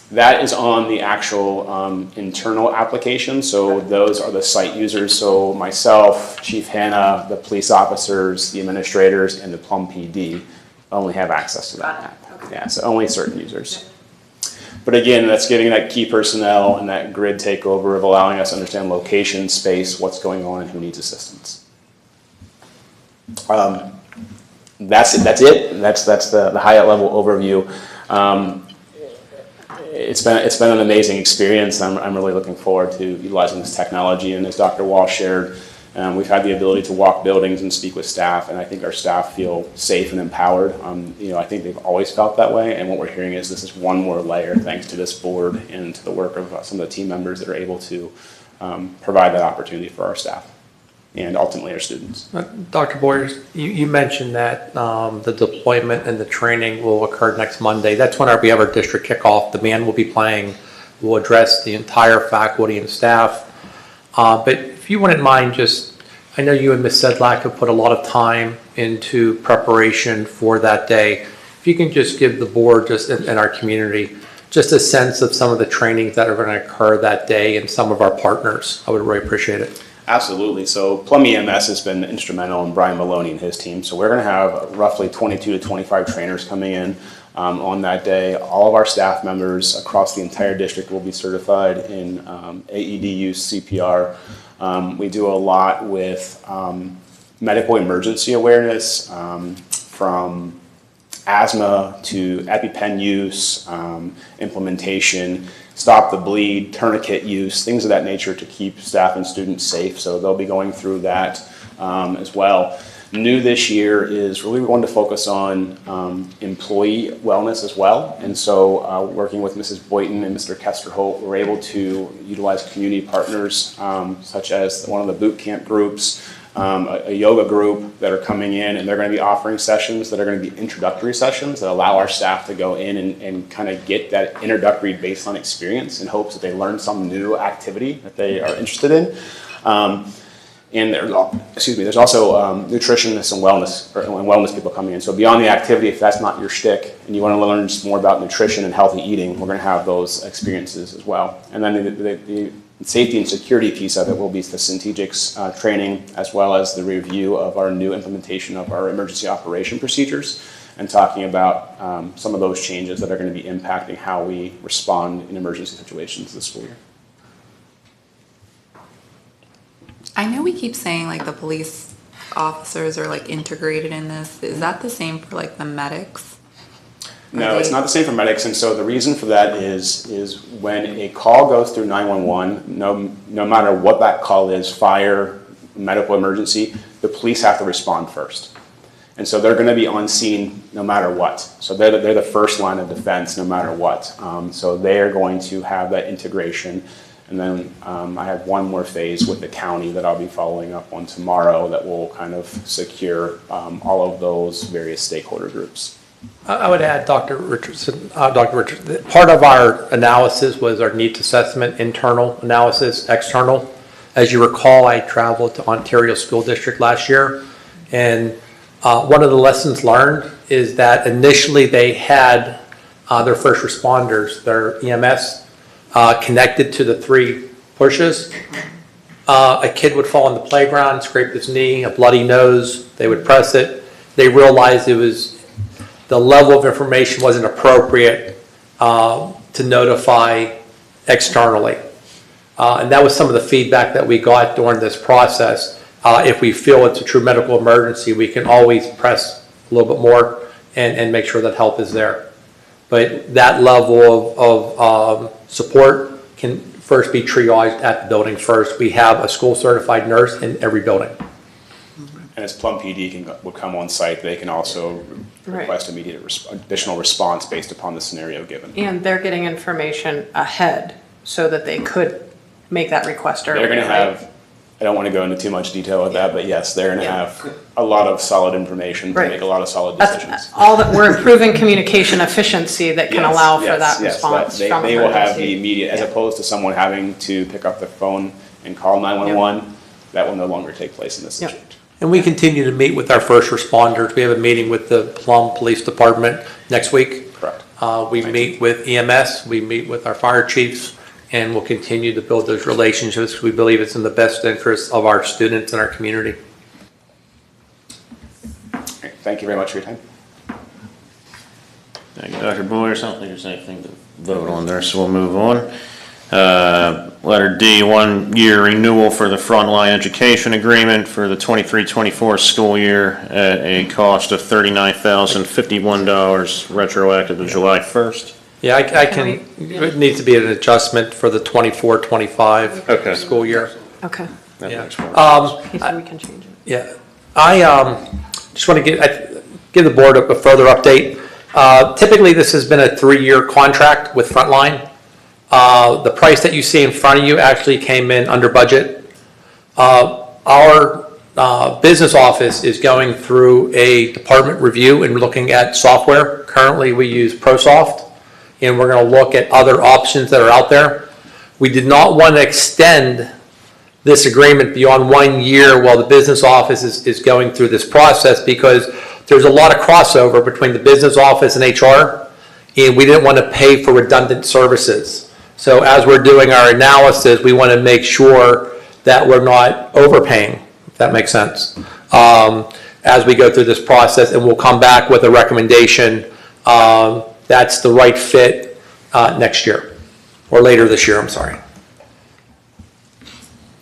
That is on the actual internal application, so those are the site users. So myself, Chief Hanna, the police officers, the administrators, and the Plum PD only have access to that map. Okay. Yeah, so only certain users. But again, that's giving that key personnel and that grid takeover of allowing us to understand location, space, what's going on, and who needs assistance. That's it. That's the high level overview. It's been an amazing experience. I'm really looking forward to utilizing this technology. And as Dr. Wall shared, we've had the ability to walk buildings and speak with staff, and I think our staff feel safe and empowered. I think they've always felt that way, and what we're hearing is this is one more layer thanks to this board and to the work of some of the team members that are able to provide that opportunity for our staff and ultimately our students. Dr. Boyers, you mentioned that the deployment and the training will occur next Monday. That's when we have our district kickoff. The band will be playing. We'll address the entire faculty and staff. But if you wouldn't mind, I know you and Ms. Sedlak have put a lot of time into preparation for that day. If you can just give the board and our community just a sense of some of the trainings that are going to occur that day and some of our partners, I would really appreciate it. Absolutely. So Plum EMS has been instrumental in Brian Maloney and his team. So we're going to have roughly 22 to 25 trainers coming in on that day. All of our staff members across the entire district will be certified in AED use, CPR. We do a lot with medical emergency awareness, from asthma to EpiPen use, implementation, stop the bleed, tourniquet use, things of that nature to keep staff and students safe. So they'll be going through that as well. New this year is really going to focus on employee wellness as well. And so working with Mrs. Boynton and Mr. Kesterholt, we're able to utilize community partners such as one of the boot camp groups, a yoga group that are coming in, and they're going to be offering sessions that are going to be introductory sessions that allow our staff to go in and kind of get that introductory baseline experience in hopes that they learn some new activity that they are interested in. And there's also nutritionists and wellness people coming in. So beyond the activity, if that's not your shtick and you want to learn just more about nutrition and healthy eating, we're going to have those experiences as well. And then the safety and security piece of it will be the Syntegics training, as well as the review of our new implementation of our emergency operation procedures, and talking about some of those changes that are going to be impacting how we respond in emergency situations this school year. I know we keep saying like the police officers are like integrated in this. Is that the same for like the medics? No, it's not the same for medics, and so the reason for that is when a call goes through 911, no matter what that call is, fire, medical emergency, the police have to respond first. And so they're going to be on scene no matter what. So they're the first line of defense no matter what. So they're going to have that integration. And then I have one more phase with the county that I'll be following up on tomorrow that will kind of secure all of those various stakeholder groups. I would add, Dr. Richardson, part of our analysis was our needs assessment, internal analysis, external. As you recall, I traveled to Ontario School District last year, and one of the lessons learned is that initially they had their first responders, their EMS, connected to the 3 pushes. A kid would fall on the playground, scrape his knee, a bloody nose, they would press it. They realized the level of information wasn't appropriate to notify externally. And that was some of the feedback that we got during this process. If we feel it's a true medical emergency, we can always press a little bit more and make sure that help is there. But that level of support can first be triaged at the building first. We have a school certified nurse in every building. And as Plum PD would come on site, they can also request immediate additional response based upon the scenario given. And they're getting information ahead so that they could make that request earlier. They're going to have, I don't want to go into too much detail with that, but yes, they're going to have a lot of solid information to Right. make a lot of solid decisions. All that, we're improving communication efficiency that can allow for that response from They will have the emergency. immediate, as opposed to someone having to pick up the phone and call 911, that will no longer take place in this situation. And we continue to meet with our first responders. We have a meeting with the Plum Police Department next week. Correct. We meet with EMS, we meet with our fire chiefs, and we'll continue to build those relationships. We believe it's in the best interest of our students and our community. Okay, thank you very much for your time. Thank you, Dr. Boyers. I don't think there's anything to vote on there, so we'll move on. Letter D, 1-year renewal for the Frontline Education Agreement for the 23-24 school year at a cost of $39,051 retroactive to July 1st. Yeah, I can, it needs to be an adjustment for the 24-25 school year. Okay. Yeah. He said we can change it. Yeah, I just want to give the board a further update. Typically, this has been a 3-year contract with Frontline. The price that you see in front of you actually came in under budget. Our business office is going through a department review and looking at software. Currently, we use ProSoft, and we're going to look at other options that are out there. We did not want to extend this agreement beyond 1 year while the business office is going through this process, because there's a lot of crossover between the business office and HR, and we didn't want to pay for redundant services. So as we're doing our analysis, we want to make sure that we're not overpaying, if that makes sense, as we go through this process, and we'll come back with a recommendation that's the right fit next year, or later this year, I'm sorry.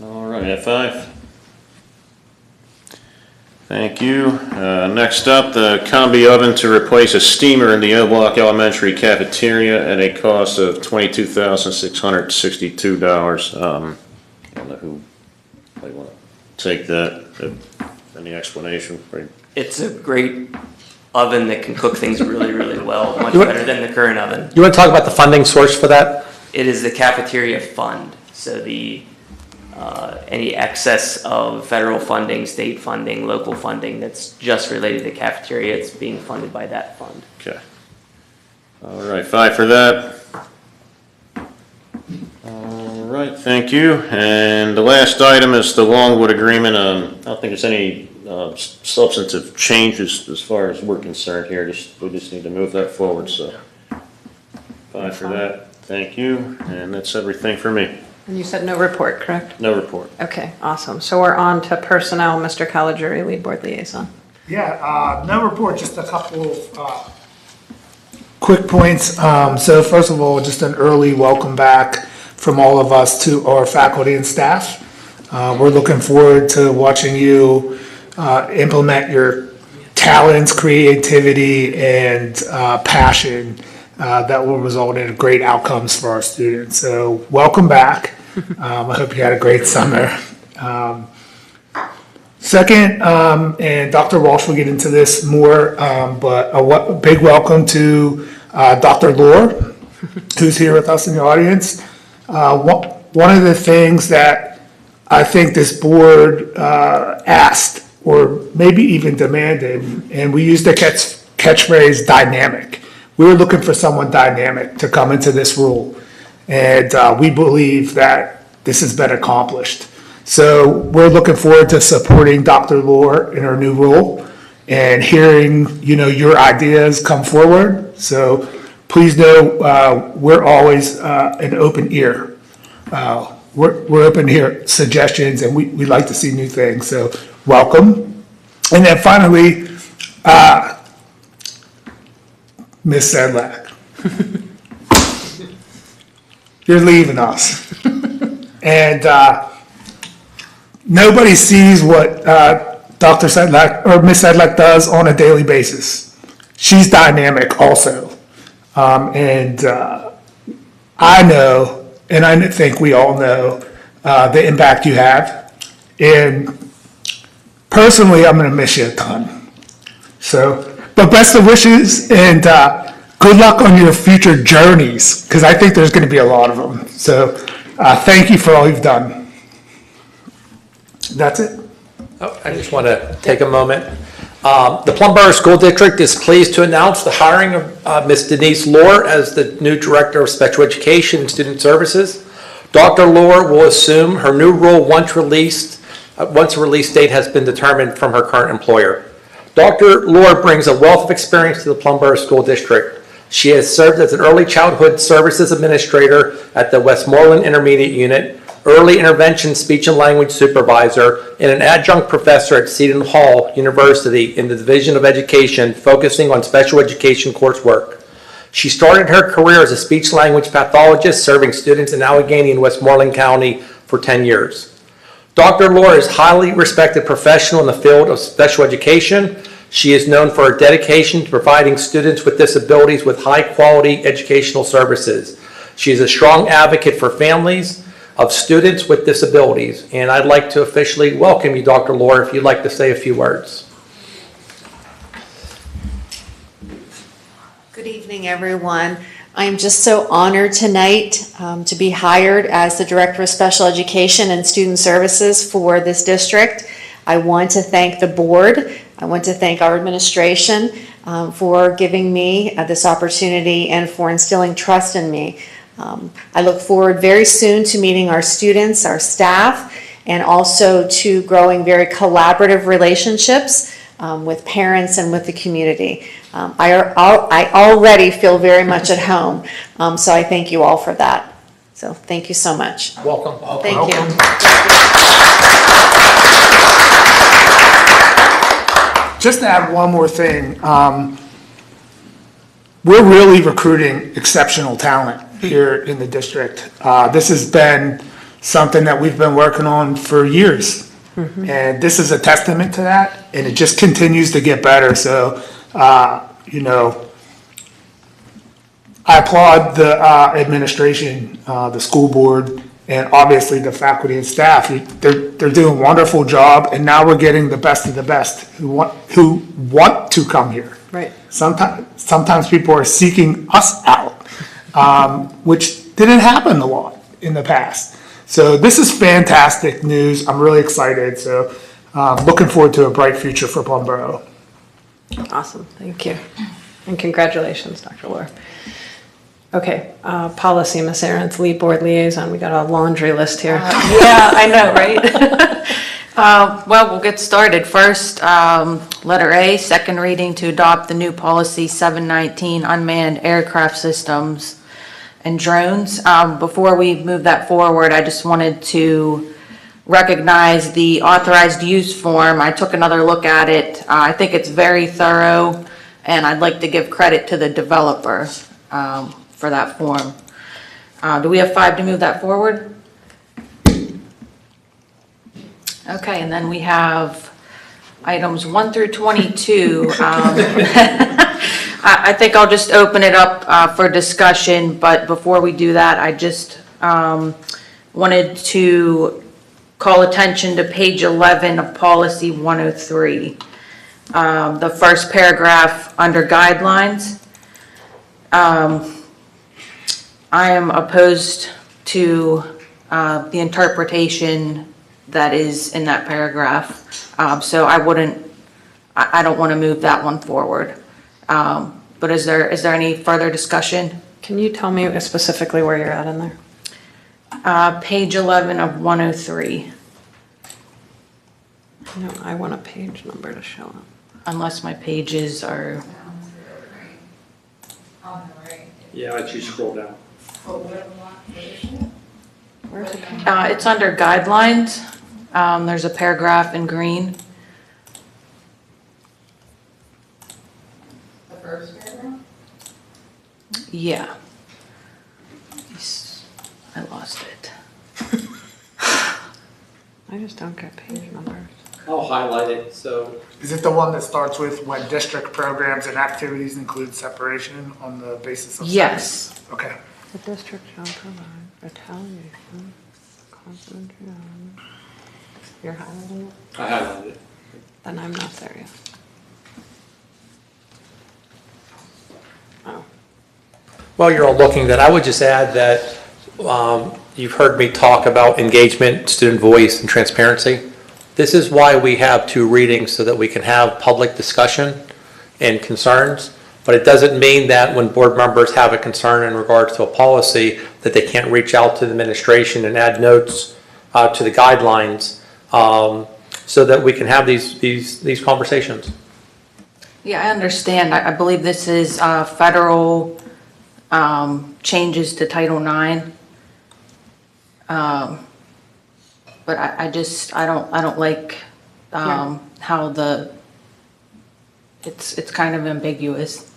All right, F5. Thank you. Next up, the combi oven to replace a steamer in the O Block Elementary cafeteria at a cost of $22,662. I don't know who might want to take that. Any explanation? It's a great oven that can cook things really, really well, much better than the current oven. You want to talk about the funding source for that? It is the cafeteria fund, so any excess of federal funding, state funding, local funding that's just related to cafeteria, it's being funded by that fund. Okay. All right, 5 for that. All right, thank you. And the last item is the Longwood agreement. I don't think there's any substantive changes as far as we're concerned here. We just need to move that forward, so 5 for that. Thank you, and that's everything for me. And you said no report, correct? No report. Okay, awesome. So we're on to personnel, Mr. Caligari, lead board liaison. Yeah, no report, just a couple of quick points. So first of all, just an early welcome back from all of us to our faculty and staff. We're looking forward to watching you implement your talents, creativity, and passion that will result in great outcomes for our students. So welcome back. I hope you had a great summer. Second, and Dr. Walsh will get into this more, but a big welcome to Dr. Lohr, who's here with us in the audience. One of the things that I think this board asked, or maybe even demanded, and we used the catchphrase dynamic. We were looking for someone dynamic to come into this role, and we believe that this has been accomplished. So we're looking forward to supporting Dr. Lohr in her new role and hearing, your ideas come forward. So please know we're always an open ear. We're open to hear suggestions, and we like to see new things. So welcome. And then finally, Ms. Sedlak, you're leaving us. And nobody sees what Dr. Sedlak or Ms. Sedlak does on a daily basis. She's dynamic also. And I know, and I think we all know, the impact you have. And personally, I'm gonna miss you a ton. So, but best of wishes and good luck on your future journeys, because I think there's gonna be a lot of them. So, thank you for all you've done. That's it. Oh, I just want to take a moment. The Plum Borough School District is pleased to announce the hiring of Ms. Denise Lohr as the new Director of Special Education and Student Services. Dr. Lohr will assume her new role once a release date has been determined from her current employer. Dr. Lohr brings a wealth of experience to the Plum Borough School District. She has served as an early childhood services administrator at the Westmoreland Intermediate Unit, early intervention speech and language supervisor, and an adjunct professor at Seton Hall University in the Division of Education, focusing on special education coursework. She started her career as a speech language pathologist, serving students in Allegheny and Westmoreland County for 10 years. Dr. Lohr is a highly respected professional in the field of special education. She is known for her dedication to providing students with disabilities with high-quality educational services. She is a strong advocate for families of students with disabilities, and I'd like to officially welcome you, Dr. Lohr, if you'd like to say a few words. Good evening, everyone. I'm just so honored tonight to be hired as the Director of Special Education and Student Services for this district. I want to thank the board. I want to thank our administration for giving me this opportunity and for instilling trust in me. I look forward very soon to meeting our students, our staff, and also to growing very collaborative relationships with parents and with the community. I already feel very much at home, so I thank you all for that. So thank you so much. Welcome. Thank you. Just to add one more thing, we're really recruiting exceptional talent here in the district. This has been something that we've been working on for years. And this is a testament to that, and it just continues to get better. So, you know, I applaud the administration, the school board, and obviously the faculty and staff. They're doing a wonderful job, and now we're getting the best of the best who want to come here. Right. Sometimes people are seeking us out, which didn't happen a lot in the past. So this is fantastic news. I'm really excited. So looking forward to a bright future for Plum Borough. Awesome, thank you. And congratulations, Dr. Lohr. Okay, policy, Ms. Aarons, lead board liaison. We got a laundry list here. Yeah, I know, right? Well, we'll get started. First, letter A, second reading to adopt the new policy 719, unmanned aircraft systems and drones. Before we move that forward, I just wanted to recognize the authorized use form. I took another look at it. I think it's very thorough, and I'd like to give credit to the developer for that form. Do we have 5 to move that forward? Okay, and then we have items 1 through 22. I think I'll just open it up for discussion, but before we do that, I just wanted to call attention to page 11 of policy 103. The first paragraph under guidelines. I am opposed to the interpretation that is in that paragraph. So I don't want to move that one forward. But is there any further discussion? Can you tell me specifically where you're at in there? Page 11 of 103. No, I want a page number to show up. Unless my pages are... Yeah, as you scroll down. Where's it? It's under guidelines. There's a paragraph in green. The first paragraph? Yeah. I lost it. I just don't get page numbers. I'll highlight it, so. Is it the one that starts with when district programs and activities include separation on the basis of? Yes. sex? Okay. The district shall provide retaliation, confidentiality. You're highlighting it? I highlighted it. And I'm not there yet. Oh. While you're all looking, that I would just add that you've heard me talk about engagement, student voice, and transparency. This is why we have 2 readings, so that we can have public discussion and concerns. But it doesn't mean that when board members have a concern in regards to a policy, that they can't reach out to the administration and add notes to the guidelines, so that we can have these conversations. Yeah, I understand. I believe this is federal changes to Title IX. But I don't like how it's kind of ambiguous.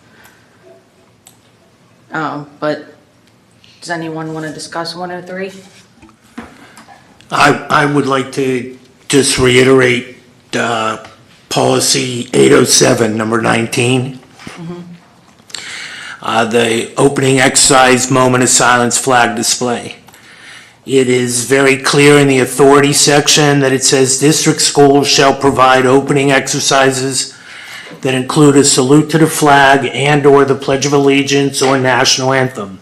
But does anyone want to discuss 103? I would like to just reiterate policy 807, number 19. The opening exercise moment of silence flag display. It is very clear in the authority section that it says district schools shall provide opening exercises that include a salute to the flag and/or the Pledge of Allegiance or national anthem.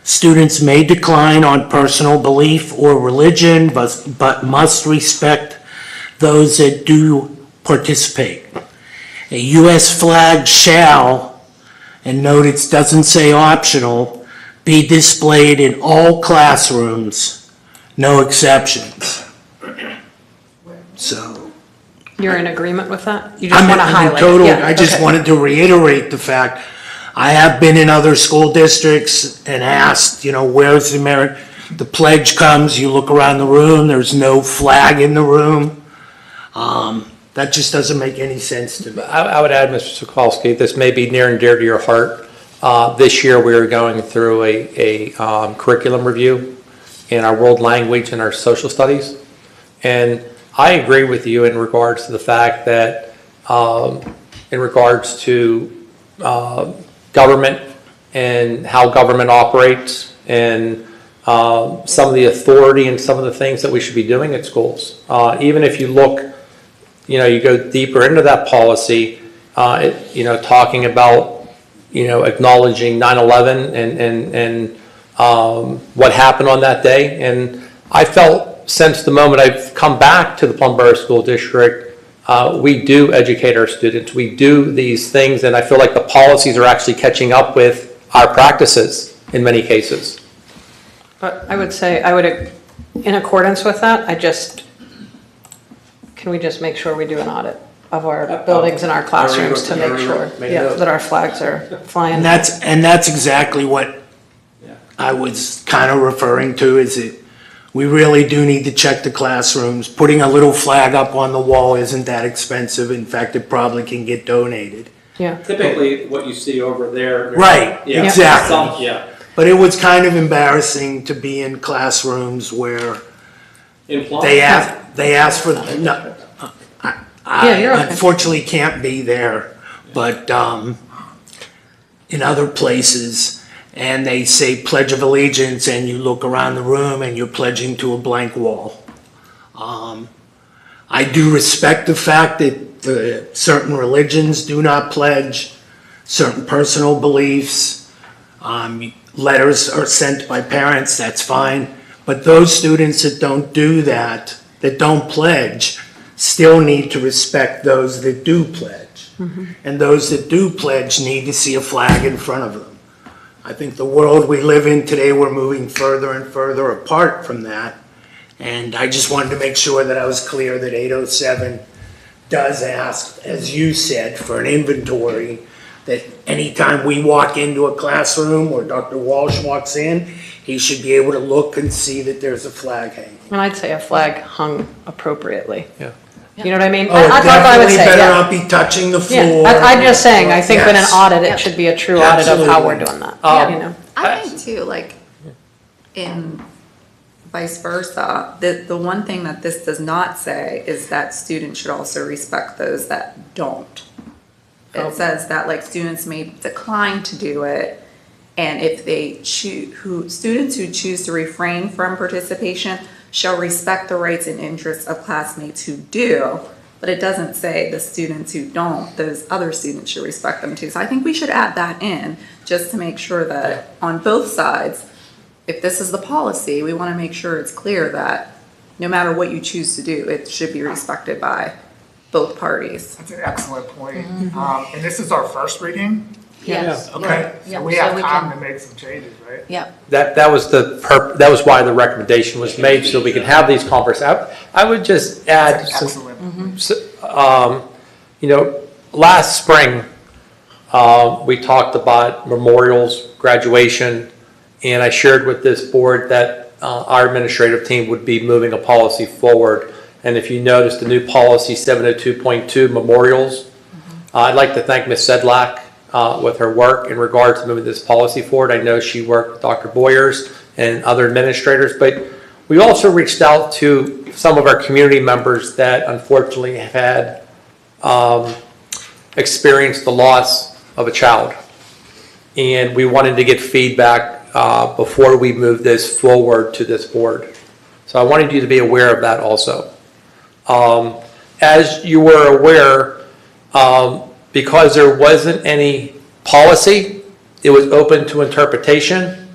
Students may decline on personal belief or religion, but must respect those that do participate. A U.S. flag shall, and note it doesn't say optional, be displayed in all classrooms, no exceptions. So. You're in agreement with that? You just want to I'm highlight in total, it? Yeah, I just okay. wanted to reiterate the fact, I have been in other school districts and asked, where's the pledge comes, you look around the room, there's no flag in the room. That just doesn't make any sense to me. I would add, Mr. Sokolsky, this may be near and dear to your heart. This year, we are going through a curriculum review in our world language and our social studies. And I agree with you in regards to the fact that in regards to government and how government operates and some of the authority and some of the things that we should be doing at schools. Even if you look, you go deeper into that policy, talking about, acknowledging 9/11 and what happened on that day. And I felt since the moment I've come back to the Plum Borough School District, we do educate our students. We do these things, and I feel like the policies are actually catching up with our practices in many cases. But I would say, in accordance with that, can we just make sure we do an audit of our buildings and our classrooms to make sure that our flags are flying? And that's exactly what I was kind of referring to, is that we really do need to check the classrooms. Putting a little flag up on the wall isn't that expensive. In fact, it probably can get donated. Yeah. Typically, what you see over there. Right, Yeah. exactly. Yeah. But it was kind of embarrassing to be in classrooms where they asked for, no, Yeah, you're I okay. unfortunately can't be there, but in other places, and they say Pledge of Allegiance, and you look around the room and you're pledging to a blank wall. I do respect the fact that certain religions do not pledge, certain personal beliefs, letters are sent by parents, that's fine, but those students that don't do that, that don't pledge, still need to respect those that do pledge. And those that do pledge need to see a flag in front of them. I think the world we live in today, we're moving further and further apart from that. And I just wanted to make sure that I was clear that 807 does ask, as you said, for an inventory, that anytime we walk into a classroom or Dr. Walsh walks in, he should be able to look and see that there's a flag hanging. And I'd say a flag hung appropriately. Yeah. You know what I mean? Oh, That's what I would definitely say, better yeah. not be touching the Yeah, floor. I'm just saying, I think in an Yes. audit, it should be a true audit of how we're doing that, you know? I think too, like, in vice versa, the one thing that this does not say is that students should also respect those that don't. It says that like students may decline to do it, and if they students who choose to refrain from participation shall respect the rights and interests of classmates who do, but it doesn't say the students who don't, those other students should respect them too. So I think we should add that in, just to make sure that on both sides, if this is the policy, we want to make sure it's clear that no matter what you choose to do, it should be respected by both parties. That's an excellent point. And this is our first reading? Yes. Okay, Yeah. so we So have we time can- to make some changes, right? Yep. That was why the recommendation was made, so we can have these conversations. I would just add some, last spring, we talked about memorials, graduation, and I shared with this board that our administrative team would be moving a policy forward. And if you notice the new policy 702.2 memorials, I'd like to thank Ms. Sedlak with her work in regards to moving this policy forward. I know she worked with Dr. Boyers and other administrators, but we also reached out to some of our community members that unfortunately have had experienced the loss of a child. And we wanted to get feedback before we move this forward to this board. So I wanted you to be aware of that also. As you were aware, because there wasn't any policy, it was open to interpretation.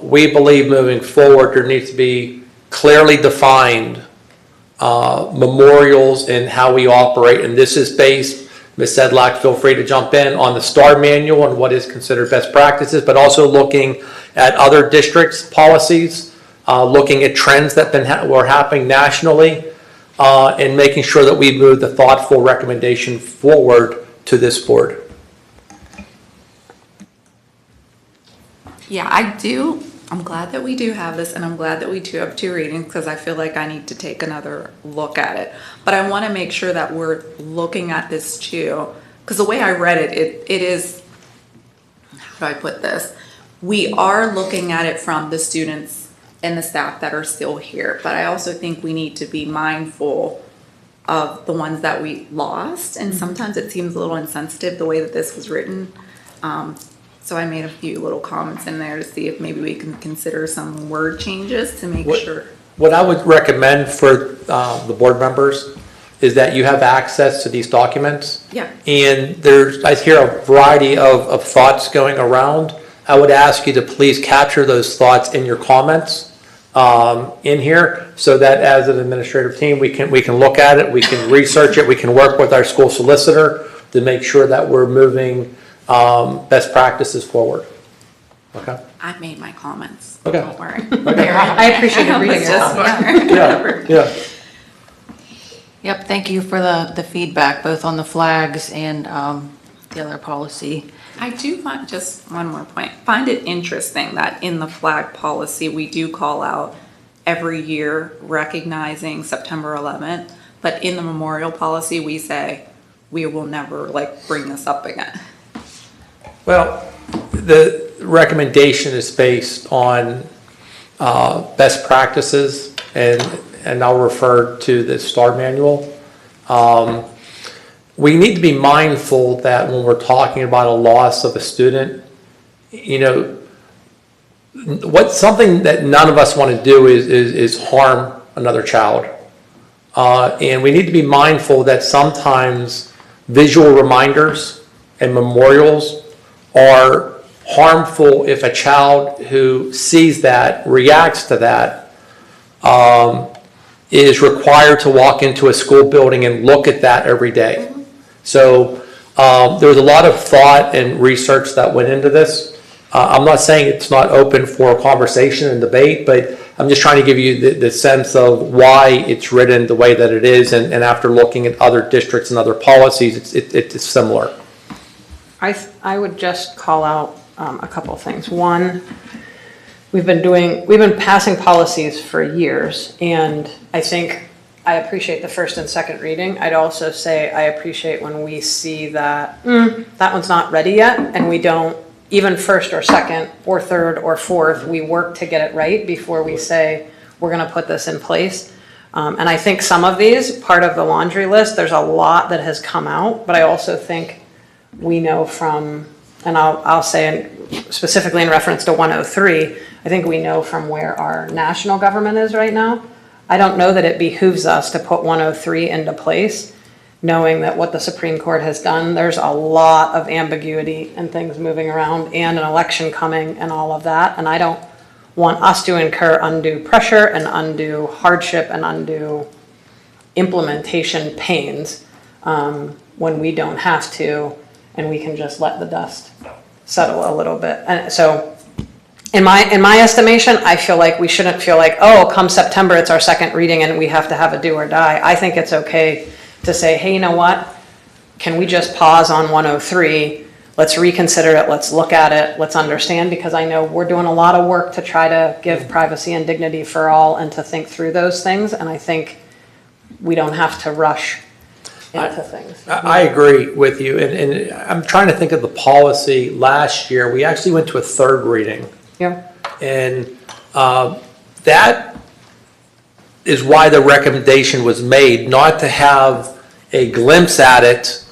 We believe moving forward there needs to be clearly defined memorials and how we operate, and this is based, Ms. Sedlak, feel free to jump in, on the STAR manual and what is considered best practices, but also looking at other districts' policies, looking at trends that were happening nationally, and making sure that we move the thoughtful recommendation forward to this board. Yeah, I'm glad that we do have this, and I'm glad that we do have 2 readings, because I feel like I need to take another look at it. But I want to make sure that we're looking at this too, because the way I read it, it is, how do I put this? We are looking at it from the students and the staff that are still here, but I also think we need to be mindful of the ones that we lost, and sometimes it seems a little insensitive the way that this was written. So I made a few little comments in there to see if maybe we can consider some word changes to make sure. What I would recommend for the board members is that you have access to these documents. Yeah. And I hear a variety of thoughts going around. I would ask you to please capture those thoughts in your comments in here, so that as an administrative team, we can look at it, we can research it, we can work with our school solicitor to make sure that we're moving best practices forward. Okay. I made my comments. Okay. Don't worry. I appreciate it reading your comments. Yeah. Yep, thank you for the feedback, both on the flags and the other policy. I do find, just one more point, find it interesting that in the flag policy, we do call out every year recognizing September 11th, but in the memorial policy, we say we will never bring this up again. Well, the recommendation is based on best practices, and I'll refer to the STAR manual. We need to be mindful that when we're talking about a loss of a student, something that none of us want to do is harm another child. And we need to be mindful that sometimes visual reminders and memorials are harmful if a child who sees that, reacts to that, is required to walk into a school building and look at that every day. So there was a lot of thought and research that went into this. I'm not saying it's not open for conversation and debate, but I'm just trying to give you the sense of why it's written the way that it is, and after looking at other districts and other policies, it's similar. I would just call out a couple of things. One, we've been passing policies for years, and I think I appreciate the first and second reading. I'd also say I appreciate when we see that that one's not ready yet, and we don't, even first or second or third or fourth, we work to get it right before we say we're going to put this in place. And I think some of these, part of the laundry list, there's a lot that has come out, but I also think we know from, and I'll say specifically in reference to 103, I think we know from where our national government is right now. I don't know that it behooves us to put 103 into place, knowing that what the Supreme Court has done, there's a lot of ambiguity and things moving around and an election coming and all of that. And I don't want us to incur undue pressure and undue hardship and undue implementation pains when we don't have to, and we can just let the dust settle a little bit. And so in my estimation, I feel like we shouldn't feel like, oh, come September, it's our second reading and we have to have a do or die. I think it's okay to say, hey, you know what? Can we just pause on 103? Let's reconsider it. Let's look at it. Let's understand, because I know we're doing a lot of work to try to give privacy and dignity for all and to think through those things. And I think we don't have to rush into things. I agree with you. And I'm trying to think of the policy last year. We actually went to a third reading. Yeah. And that is why the recommendation was made, not to have a glimpse at it.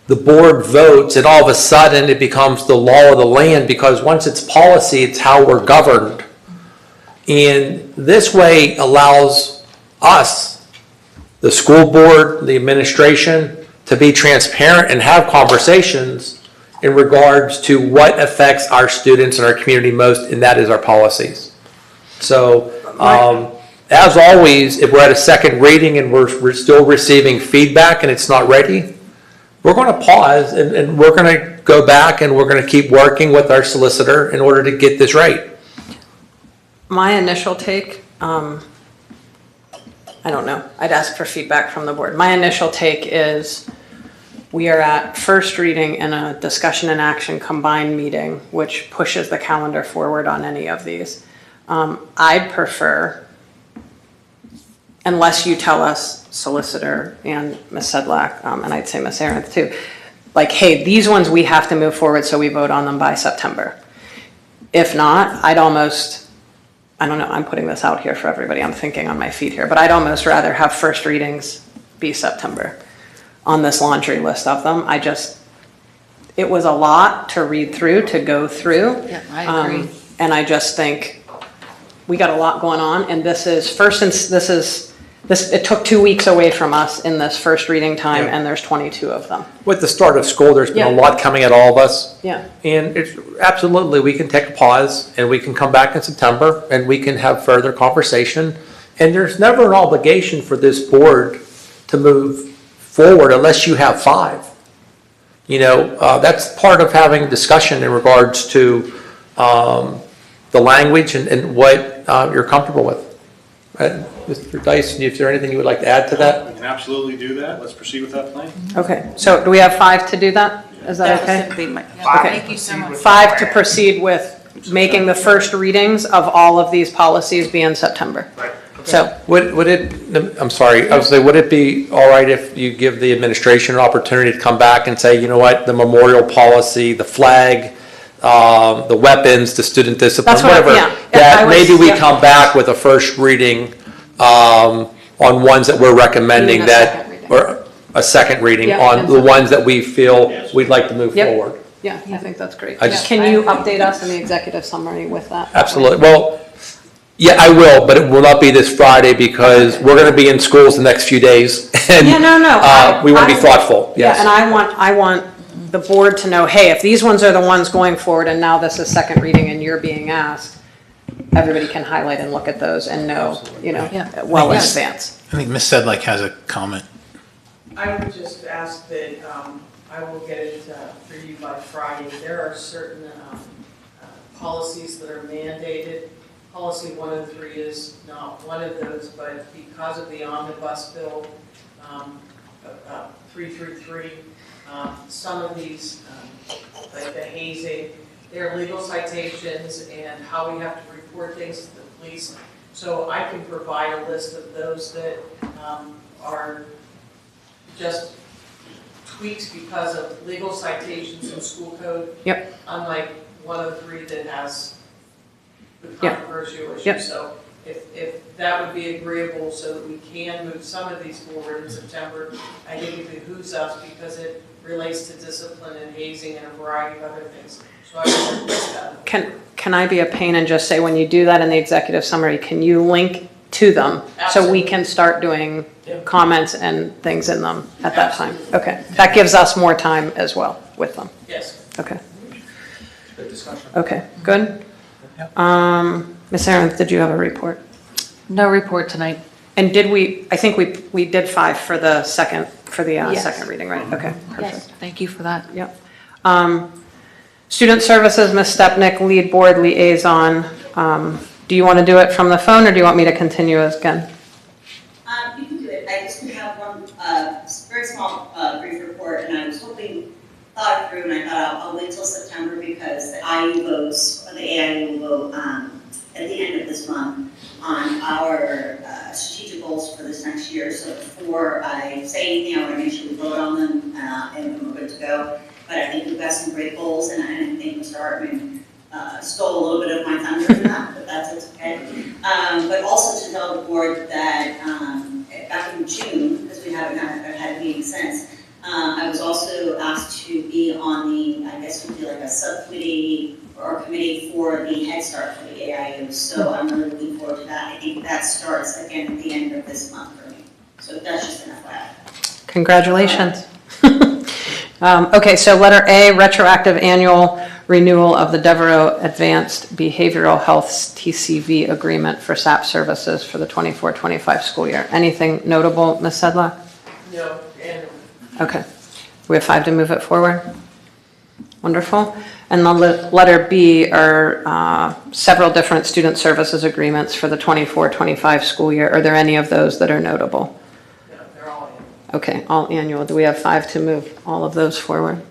The board votes and all of a sudden it becomes the law of the land, because once it's policy, it's how we're governed. And this way allows us, the school board, the administration, to be transparent and have conversations in regards to what affects our students and our community most, and that is our policies. So, as always, if we're at a second reading and we're still receiving feedback and it's not ready, we're going to pause and we're going to go back and we're going to keep working with our solicitor in order to get this right. My initial take, I don't know, I'd ask for feedback from the board. My initial take is we are at first reading in a discussion and action combined meeting, which pushes the calendar forward on any of these. I'd prefer, unless you tell us, solicitor and Ms. Sedlak, and I'd say Ms. Arendt too, like, hey, these ones we have to move forward so we vote on them by September. If not, I'd almost, I don't know, I'm putting this out here for everybody, I'm thinking on my feet here, but I'd almost rather have first readings be September on this laundry list of them. It was a lot to read through, to go through. Yeah, I agree. And I just think we got a lot going on, and this is first, it took 2 weeks away from us in this first reading time, and there's 22 of them. With the start of school, there's been Yeah. a lot coming at all of us. Yeah. And it's absolutely, we can take a pause and we can come back in September and we can have further conversation. And there's never an obligation for this board to move forward unless you have 5. You know, that's part of having a discussion in regards to the language and what you're comfortable with. Mr. Dice, is there anything you would like to add to that? We can absolutely do that. Let's proceed with that plan. Okay, so do we have 5 to do that? Is that okay? Thank you so much. 5 to proceed with making the first readings of all of these policies be in September. So, Would it, I'm sorry, I was saying, would it be all right if you give the administration an opportunity to come back and say, you know what, the memorial policy, the flag, the weapons, the student discipline, That's what I- whatever, yeah. that I was- maybe we yeah. come back with a first reading on ones that we're recommending Doing a that, second reading. or a second reading Yeah, on and the so- ones that we feel we'd like to move Yep. forward? yeah, I think that's great. I just- Can you update us in the executive summary with that? Absolutely. Well, yeah, I will, but it will not be this Friday because we're going to be in schools the next few days. And Yeah, no. we want to be thoughtful, Yeah, yes. and I want the board to know, hey, if these ones are the ones going forward and now this is second reading and you're being asked, everybody can highlight and look at those and know, you know, well in advance. I think Ms. Sedlak has a comment. I would just ask that I will get it for you by Friday. There are certain policies that are mandated. Policy 103 is not one of those, but because of the omnibus bill 333, some of these, like the hazing, they're legal citations and how we have to report things to the police. So I can provide a list of those that are just tweaks because of legal citations in school code. Yep. Unlike 103 that has the Yep. controversial issue. Yep. So if that would be agreeable so that we can move some of these forward in September, I think it behooves us because it relates to discipline and hazing and a variety of other things. So I would request that. Can I be a pain and just say, when you do that in the executive summary, can you link to them, so we Absolutely. can start doing Yeah. comments and things in them at that time. Okay, that gives us more time as well with them. Yes. Okay, Good discussion. okay, good. Ms. Aronth, did you have a report? No report tonight. And did we, I think we did 5 for the second, Yes. second reading, right? Okay, perfect. Yes, thank you for that. Yep. Student Services, Ms. Stepnick, Lead Board Liaison. Do you want to do it from the phone, or do you want me to continue again? You can do it. I just have one, very small, brief report, and I was thought it through, and I thought I'll wait till September because the IU votes, or the AIU will vote, at the end of this month on our, strategic goals for this next year. So before I say anything, I want to make sure we vote on them, and we're good to go. But I think we've got some great goals, and I think Mr. Hartman stole a little bit of my thunder in that, but that's okay. But also to tell the board that back in June, because we haven't had a meeting since, I was also asked to be on the, I guess would be like a subcommittee or committee for the Head Start for the AIU. So I'm really looking forward to that. I think that starts again at the end of this month for me. So that's just an FYI. Congratulations. Okay, so letter A, retroactive annual renewal of the Devereaux Advanced Behavioral Health TCV agreement for SAP services for the 24-25 school year. Anything notable, Ms. Sedlock? No, and Okay. We have 5 to move it forward? Wonderful. And the letter B are several different student services agreements for the 24-25 school year. Are there any of those that are notable? no, they're all in. Okay, all annual. Do we have 5 to move all of those forward?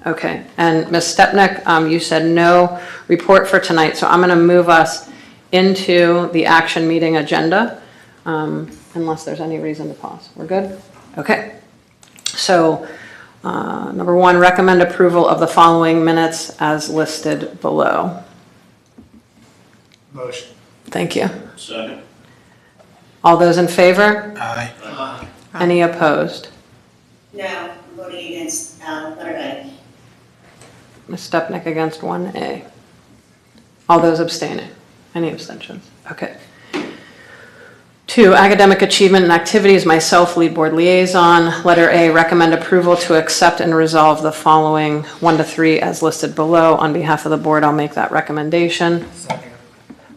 Okay, and Ms. Stepnick, you said no report for tonight, so I'm going to move us into the action meeting agenda, unless there's any reason to pause. We're good? Okay. So, number 1, recommend approval of the following minutes as listed below. Motion. Thank you. Second. All those in favor? Aye. Any opposed? No, I'm voting against letter A. Ms. Stepnick against 1A. All those abstaining? Any abstentions? Okay. 2, academic achievement and activities, myself, lead board liaison. Letter A, recommend approval to accept and resolve the following 1 to 3 as listed below. On behalf of the board, I'll make that recommendation. Second.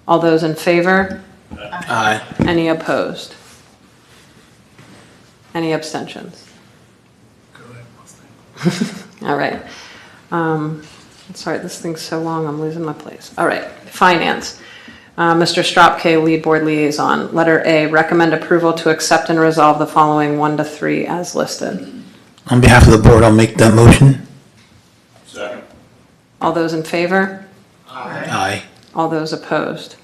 All those in favor? Aye. Any opposed? Any abstentions? Go ahead. All right. Sorry, this thing's so long, I'm losing my place. All right, finance. Mr. Stropke, lead board liaison. Letter A, recommend approval to accept and resolve the following 1 to 3 as listed. On behalf of the board, I'll make that motion. Second. All those in favor? Aye. All those opposed?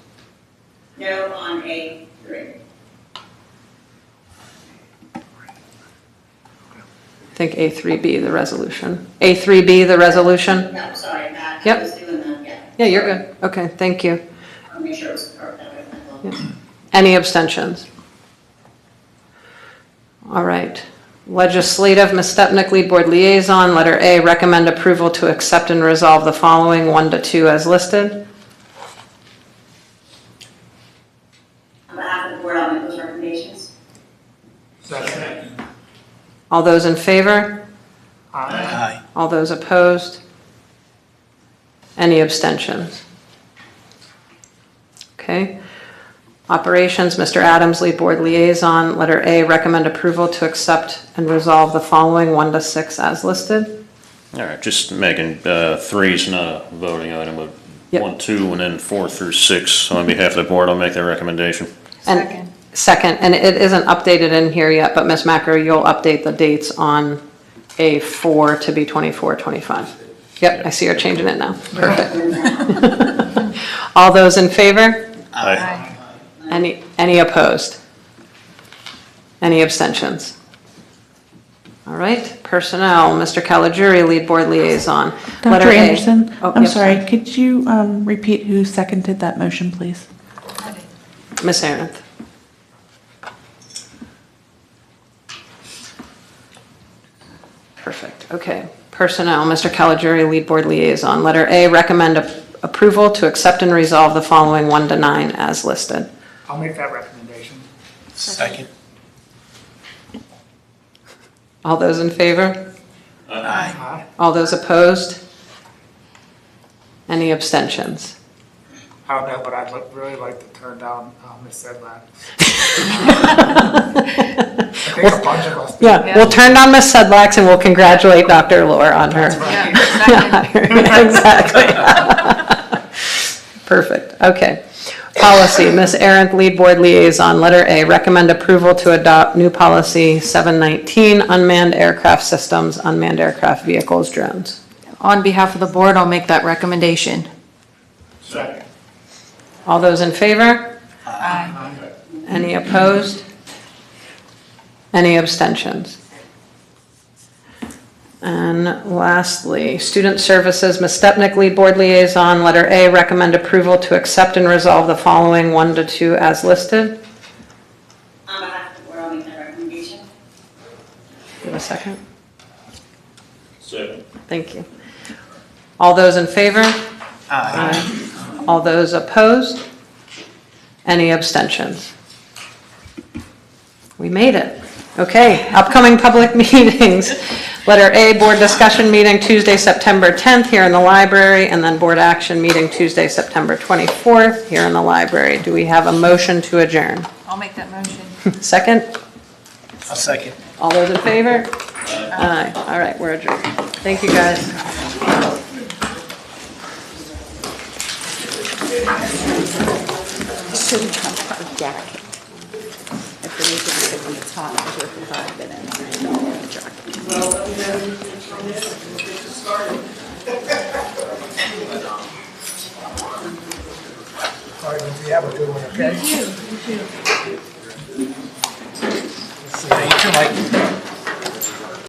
No on A3. I think A3B, the resolution. A3B, the resolution? No, sorry, Matt. Yep. I was doing that, yeah. Yeah, you're good. Okay, thank you. I'll make sure it was correct. Yeah. Any abstentions? All right. Legislative, Ms. Stepnick, lead board liaison. Letter A, recommend approval to accept and resolve the following 1 to 2 as listed. On behalf of the board, I'll make those recommendations. Second. All those in favor? Aye. All those opposed? Any abstentions? Okay. Operations, Mr. Adams, lead board liaison. Letter A, recommend approval to accept and resolve the following 1 to 6 as listed. All right, just making 3 is not a voting item, but Yep. 1, 2, and then 4 through 6. On behalf of the board, I'll make that recommendation. And second, and it isn't updated in here yet, but Ms. Macro, you'll update the dates on A4 to be 24-25. Yep, I see you're changing it now. Perfect. All those in favor? Aye. Any opposed? Any abstentions? All right, personnel, Mr. Caligiuri, lead board liaison. Letter Dr. A. Anderson, Oh, I'm yep, sorry, could you repeat who seconded that motion, please? Ms. Aronth. Perfect, okay. Personnel, Mr. Caligiuri, lead board liaison. Letter A, recommend approval to accept and resolve the following 1 to 9 as listed. I'll make that recommendation. Second. All those in favor? Aye. All those opposed? Any abstentions? I don't know, but I'd really like to turn down Ms. Sedlak. I think a bunch of us. Yeah, we'll turn down Ms. Sedlax and we'll congratulate Dr. Lohr on her. Exactly. Perfect, okay. Policy, Ms. Arendt, Lead Board Liaison, letter A, recommend approval to adopt new policy 719, unmanned aircraft systems, unmanned aircraft vehicles, drones. On behalf of the board, I'll make that recommendation. Second. All those in favor? Aye. Any opposed? Any abstentions? And lastly, Student Services, Ms. Stepnick, Lead Board Liaison, letter A, recommend approval to accept and resolve the following 1 to 2 as listed. On behalf of the board, I'll make that recommendation. Give a second. Second. Thank you. All those in favor? Aye. All those opposed? Any abstentions? We made it. Okay, upcoming public meetings. Letter A, board discussion meeting Tuesday, September 10th here in the library, and then board action meeting Tuesday, September 24th here in the library. Do we have a motion to adjourn? I'll make that motion. Second? I'll second. All those in favor? Aye. All right, we're adjourned. Thank you, guys. Shouldn't come from jacket. If there is a tip on the top, it's worth $5 jacket. All right, Lindsay, have a good one, okay? You too, Mike.